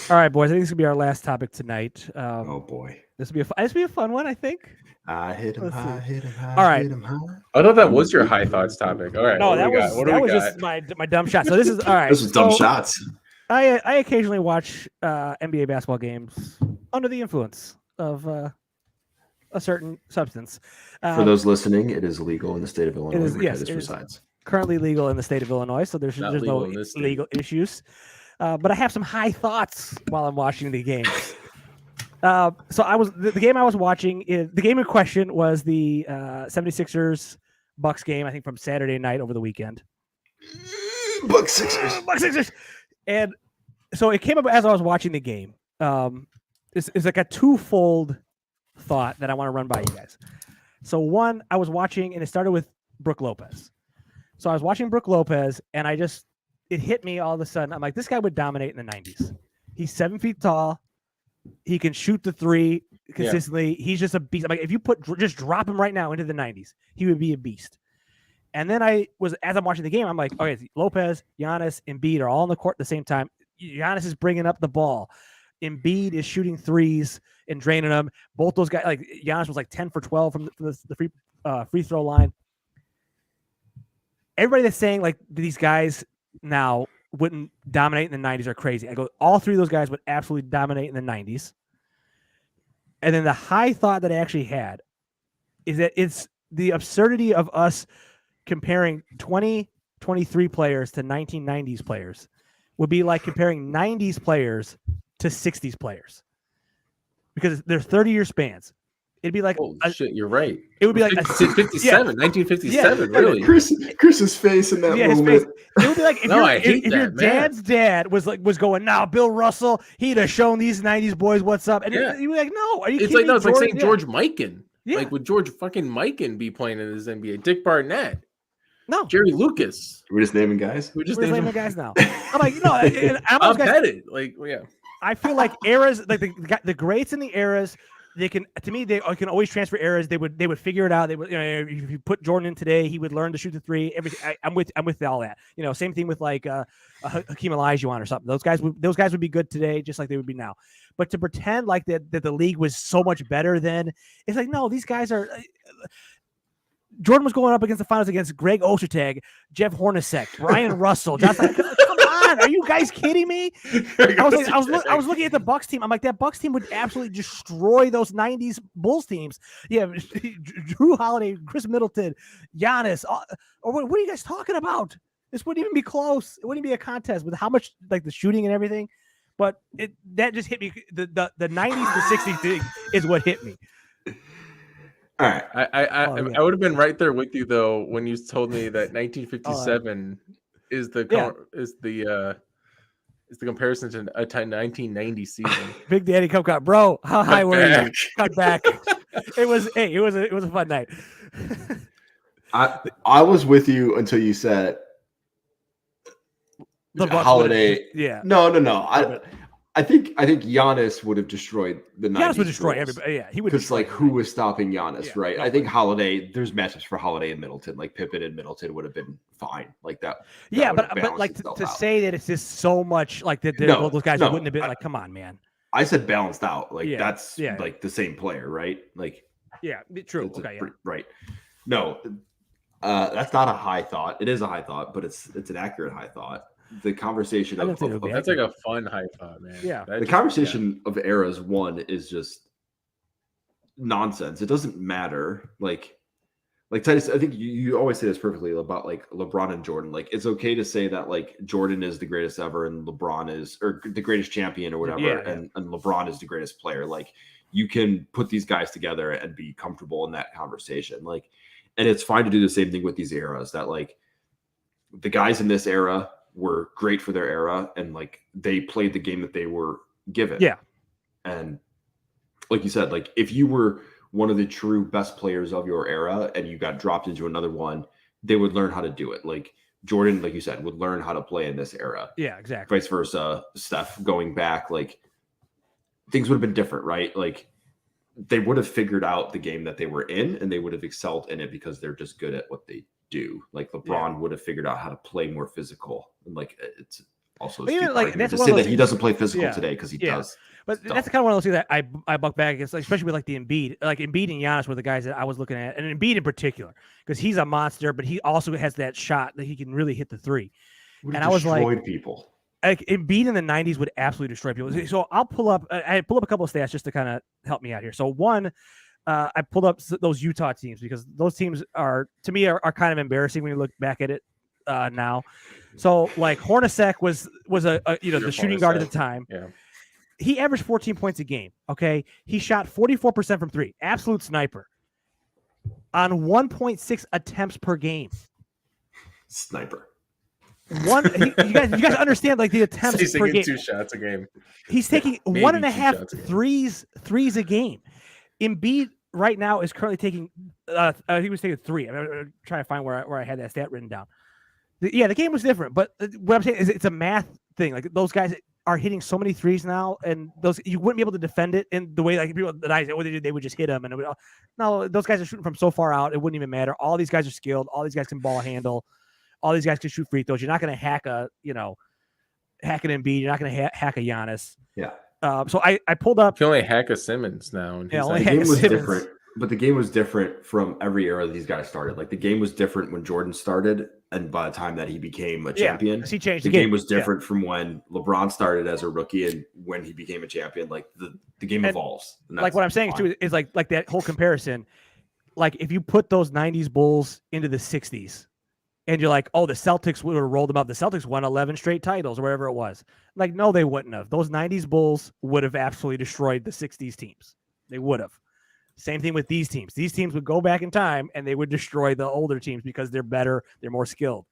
All right, boys. I think this will be our last topic tonight. Oh boy, this will be a fun one. I think. I hit him high, hit him high. All right. Hit him high. I thought that was your high thoughts topic. All right. No, that was just my dumb shot. So this is all right. This was dumb shots. I occasionally watch NBA basketball games under the influence of a certain substance. For those listening, it is legal in the state of Illinois. It is currently legal in the state of Illinois, so there's no legal issues. But I have some high thoughts while I'm watching the games. So the game I was watching, the game in question was the 76ers Bucks game, I think from Saturday night over the weekend. Bucks Sixers. And so it came up as I was watching the game. It's like a twofold thought that I want to run by you guys. So one, I was watching, and it started with Brook Lopez. So I was watching Brook Lopez, and it hit me all of a sudden. I'm like, this guy would dominate in the 90s. He's 7 feet tall. He can shoot the three consistently. Yeah. He's just a beast. I'm like, if you just drop him right now into the 90s, he would be a beast. And then as I'm watching the game, I'm like, okay, Lopez, Giannis, Embiid are all on the court at the same time. Giannis is bringing up the ball. Embiid is shooting threes and draining them. Both those guys, like Giannis was like 10 for 12 from the free throw line. Everybody that's saying like these guys now wouldn't dominate in the 90s are crazy. I go, all three of those guys would absolutely dominate in the 90s. And then the high thought that I actually had is that it's the absurdity of us comparing 2023 players to 1990s players would be like comparing 90s players to 60s players because they're 30-year spans. It'd be like shit, you're right. It would be like 1957, really. Chris's face in that moment. It would be like if your dad's dad was going, now Bill Russell, he'd have shown these 90s boys what's up. And you'd be like, no, are you kidding me? It's like saying George Mikan. Yeah. Like would George fucking Mikan be playing in his NBA? Dick Barnett. No. Jerry Lucas. We're just naming guys. We're just naming guys now. I'm like, no, I'm headed. Like, yeah. I feel like eras, like the greats in the eras they can, to me, they can always transfer eras. They would figure it out. They would, if you put Jordan in today, he would learn to shoot the three. Everything. I'm with all that. Same thing with like Hakeem Olajuwon or something. Those guys would be good today, just like they would be now. But to pretend like that the league was so much better then, it's like, no, these guys are. Jordan was going up against the finals against Greg Ostertag, Jeff Hornacek, Brian Russell. Just like, come on, are you guys kidding me? I was looking at the Bucks team. I'm like, that Bucks team would absolutely destroy those '90s Bulls teams. Yeah, Drew Holiday, Chris Middleton, Giannis. Or what are you guys talking about? This wouldn't even be close. It wouldn't be a contest with how much like the shooting and everything. But that just hit me. The '90s to '60s thing is what hit me. All right. I would have been right there with you though when you told me that 1957 is the comparison to a 1990 season. Big Daddy Cupcake, bro. How high were you? Cut back. It was a fun night. I was with you until you said Holiday. Yeah. No. I think Giannis would have destroyed the 90s. Giannis would destroy everybody. Yeah, he would. Because like, who was stopping Giannis, right? No, I think Holiday. There's matchups for Holiday and Middleton. Like Pippen and Middleton would have been fine. Like that. Yeah, but like to say that it's just so much like that. Those guys wouldn't have been like, come on, man. I said balanced out. Like that's like the same player, right? Like. Yeah, true. Okay, right. No, that's not a high thought. It is a high thought, but it's an accurate high thought. The conversation that's like a fun high thought, man. Yeah, the conversation of eras one is just nonsense. It doesn't matter. Like Titus, I think you always say this perfectly about like LeBron and Jordan. Like it's okay to say that like Jordan is the greatest ever and LeBron is or the greatest champion or whatever, and LeBron is the greatest player. Like you can put these guys together and be comfortable in that conversation. Like, and it's fine to do the same thing with these eras. That like the guys in this era were great for their era and like they played the game that they were given. Yeah. And like you said, like if you were one of the true best players of your era and you got dropped into another one, they would learn how to do it. Like Jordan, like you said, would learn how to play in this era. Yeah, exactly. Vice versa. Steph going back, like things would have been different, right? Like they would have figured out the game that they were in and they would have excelled in it because they're just good at what they do. Like LeBron would have figured out how to play more physical. And like it's also like that's to say that he doesn't play physical today because he does. But that's kind of one of those things that I buck back against, like, especially with like the Embiid. Like Embiid and Giannis were the guys that I was looking at, and Embiid in particular, because he's a monster, but he also has that shot that he can really hit the three. And I was like, people. Like Embiid in the '90s would absolutely destroy people. So I'll pull up. I pull up a couple of stats just to kind of help me out here. So one. I pulled up those Utah teams because those teams are kind of embarrassing when you look back at it now. So like Hornacek was a the shooting guard at the time. Yeah. He averaged 14 points a game. Okay. He shot 44% from three. Absolute sniper. On 1.6 attempts per game. Sniper. You guys understand like the attempts per game. 2 shots a game. He's taking 1.5 threes a game. Embiid right now is currently taking he was taking 3. I'm trying to find where I had that stat written down. The game was different, but what I'm saying is it's a math thing. Like those guys are hitting so many threes now, and those you wouldn't be able to defend it in the way like people that I they would just hit them, and no, those guys are shooting from so far out it wouldn't even matter. All these guys are skilled. All these guys can ball handle. All these guys can shoot free throws. You're not going to hack an Embiid. You're not going to hack a Giannis. Yeah. So I pulled up. You can only hack a Simmons now. And the game was different, but the game was different from every era these guys started. Like the game was different when Jordan started, and by the time that he became a champion, he changed the game was different from when LeBron started as a rookie and when he became a champion. Like the game evolves. Like what I'm saying too is like that whole comparison. Like if you put those '90s Bulls into the '60s. And you're like, oh, the Celtics would have rolled them up. The Celtics won 11 straight titles or whatever it was. Like, no, they wouldn't have. Those 90s Bulls would have absolutely destroyed the 60s teams. They would have. Same thing with these teams. These teams would go back in time and they would destroy the older teams because they're better. They're more skilled.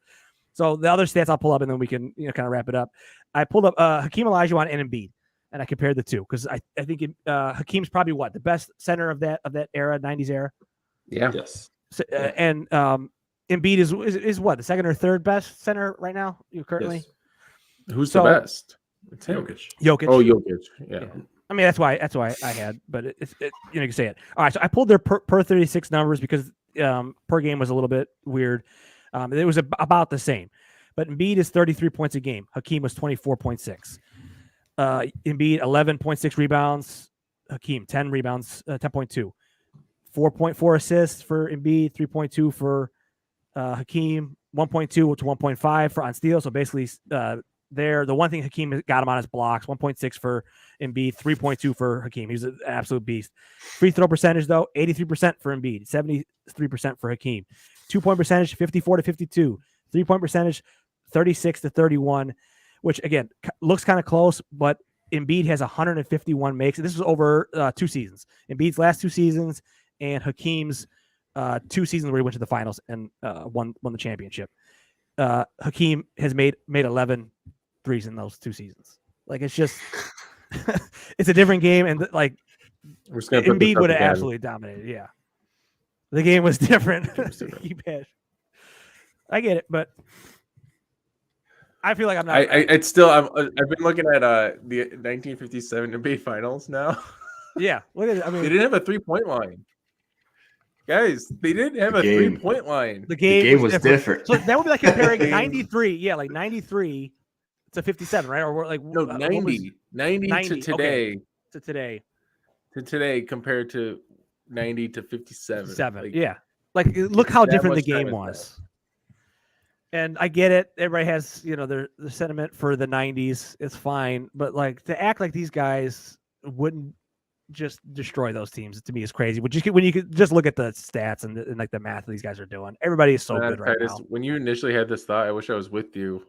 So the other stats I'll pull up and then we can kind of wrap it up. I pulled up Hakeem Olajuwon and Embiid, and I compared the two because I think Hakeem's probably the best center of that era, 90s era. Yeah. Yes. So, and Embiid is what, the second or third best center right now? You currently? Yes. Who's the best? It's him. Jokic. Jokic. Oh, Jokic. Yeah. I mean, that's why I had, but you can say it. All right, so I pulled their per 36 numbers because per game was a little bit weird. It was about the same, but Embiid is 33 points a game. Hakeem was 24.6. Embiid 11.6 rebounds. Hakeem 10 rebounds, 10.2. 4.4 assists for Embiid, 3.2 for Hakeem, 1.2 to 1.5 for on steal. So basically, the one thing Hakeem got him on his blocks, 1.6 for Embiid, 3.2 for Hakeem. He's an absolute beast. Free throw percentage, though, 83% for Embiid, 73% for Hakeem. 2-point percentage, 54 to 52. 3-point percentage, 36 to 31, which, again, looks kind of close, but Embiid has 151 makes. This is over 2 seasons. Embiid's last 2 seasons and Hakeem's 2 seasons where he went to the finals and won the championship. Hakeem has made 11 threes in those 2 seasons. Like, it's just it's a different game, and like Embiid would have absolutely dominated. Yeah, the game was different. I get it, but I feel like I'm not. I've been looking at the 1957 NBA Finals now. Yeah, look at it. I mean, they didn't have a 3-point line. Guys, they didn't have a 3-point line. The game was different. So that would be like comparing 93, like 93 to 57, right? Or like 90 to today. Okay. To today compared to 90 to 57. Like look how different the game was. And I get it. Everybody has, their sentiment for the 90s. It's fine, but like to act like these guys wouldn't just destroy those teams, to me, is crazy. When you could just look at the stats and like the math that these guys are doing, everybody is so good right now. When you initially had this thought, I wish I was with you.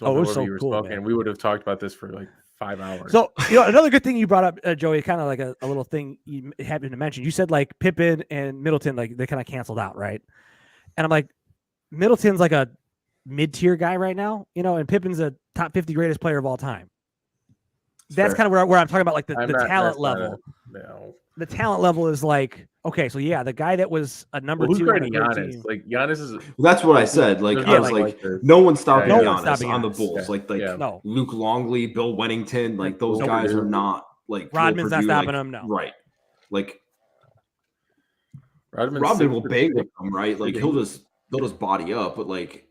It was so cool, man. We would have talked about this for like 5 hours. So another good thing you brought up, Joey, kind of like a little thing you happened to mention. You said like Pippen and Middleton, like they kind of canceled out, right? And I'm like, Middleton's like a mid-tier guy right now, and Pippen's a top 50 greatest player of all time. That's kind of where I'm talking about, like the talent level. The talent level is like, okay, so yeah, the guy that was a number 2 on Giannis. Like Giannis is. That's what I said. Like I was like, no one's stopping Giannis on the Bulls. Like no. Luke Longley, Bill Wennington, like those guys are not like Rodman's not stopping him. No, right? Like Rodman will bang with them, right? Like they'll just body up, but like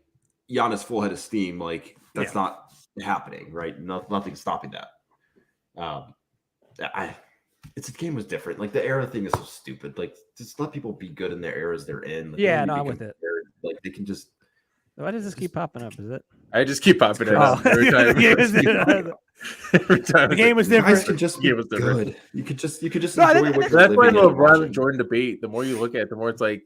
Giannis full head of steam, like that's not happening, right? Nothing's stopping that. The game was different. Like the era thing is so stupid. Like just let people be good in their eras they're in. Like, I'm with it. Like they can just. Why does this keep popping up? Is it? I just keep popping it up every time. Every time the game was different. Guys can just be good. You could just enjoy what that's why the LeBron and Jordan debate. The more you look at it, the more it's like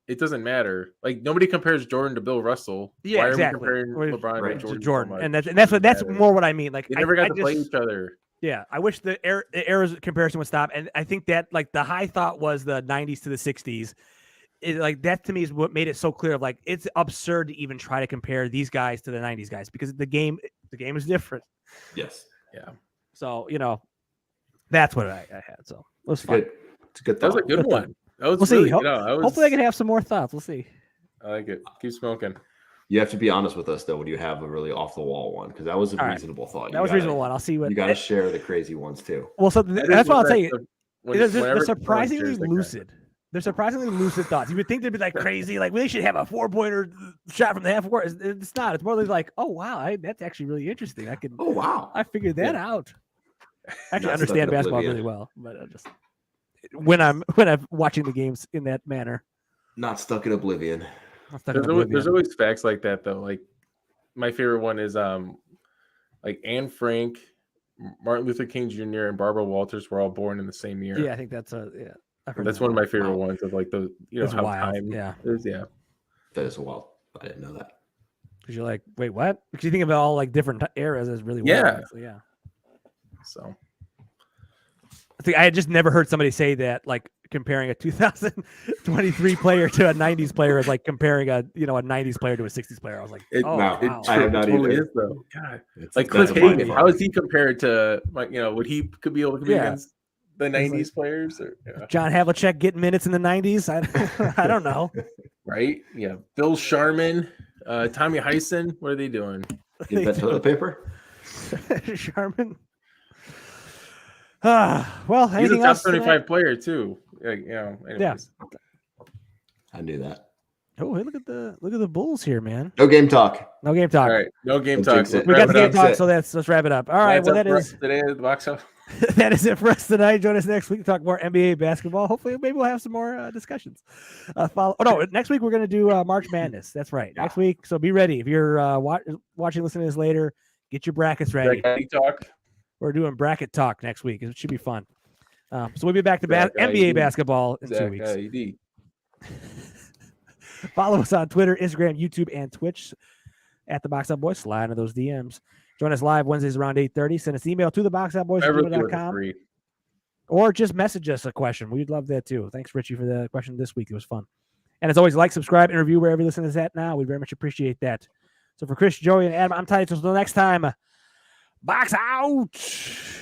it doesn't matter. Like nobody compares Jordan to Bill Russell. Yeah, why exactly. Are we comparing LeBron to Jordan? And that's more what I mean. Like they never got to play each other. Yeah, I wish the era's comparison would stop. And I think that like the high thought was the 90s to the 60s. Like that to me is what made it so clear. Of like it's absurd to even try to compare these guys to the 90s guys because the game is different. Yes. Yeah. So that's what I had. So it was fun. It's a good. That was a good one. We'll see. Hopefully, I can have some more thoughts. We'll see. I like it. Keep smoking. You have to be honest with us though when you have a really off the wall one because that was a reasonable thought. That was a reasonable one. I'll see what you got to share the crazy ones too. Well, so that's what I'll tell you. They're surprisingly lucid. They're surprisingly lucid thoughts. You would think they'd be like crazy, like they should have a 4-pointer shot from the half court. It's not. It's more like, oh wow, that's actually really interesting. Oh wow, I figured that out. I actually understand basketball really well, but I just when I'm watching the games in that manner, not stuck in oblivion. There's always facts like that though. Like my favorite one is like Anne Frank, Martin Luther King Jr. and Barbara Walters were all born in the same year. Yeah, I think that's that's one of my favorite ones of like those. How wild. time is. Yeah, that is wild. I didn't know that. Because you're like, wait, what? Because you think about all like different eras as really wild. Yeah. So I think I had just never heard somebody say that, like comparing a 2023 player to a 90s player is like comparing a 90s player to a 60s player. I was like, wow. I have not totally either. Is though. God, like Chris Hagan, how is he compared to would he could be able to compete against the 90s players? Or, John Havlicek getting minutes in the 90s? I don't know. Right? Yeah. Bill Sharman, Tommy Heisen, what are they doing? Get that toilet paper? Sharman. Well, He's a anything top else? 25 player too. Like, anyways. Yeah. I knew that. Oh, hey, look at the Bulls here, man. No game talk. No game talk. All right, no game Don't talk. jinx it. We got the game That's talk, it. so let's wrap it up. All right, well, that is today at the box up. that is it for us tonight. Join us next week to talk more NBA basketball. Hopefully, maybe we'll have some more discussions. Next week we're going to do March Madness. That's right, next week. So be ready. If you're watching, listening to this later, get your brackets ready. Bracket talk. We're doing bracket talk next week. It should be fun. So we'll be back to Zach NBA ID. basketball in 2 Zach weeks. ID. Follow us on Twitter, Instagram, YouTube, and Twitch at the Box Out Boys. Slide into those DMs. Join us live Wednesdays around 8:30. Send us an email to theboxoutboys@gmail.com or just message us a question. We'd love that too. Thanks, Richie, for the question this week. It was fun. And as always, like, subscribe, and review wherever you listen to this at now. We very much appreciate that. So for Chris, Joey, and Adam, I'm Titus. Until next time, Box Out.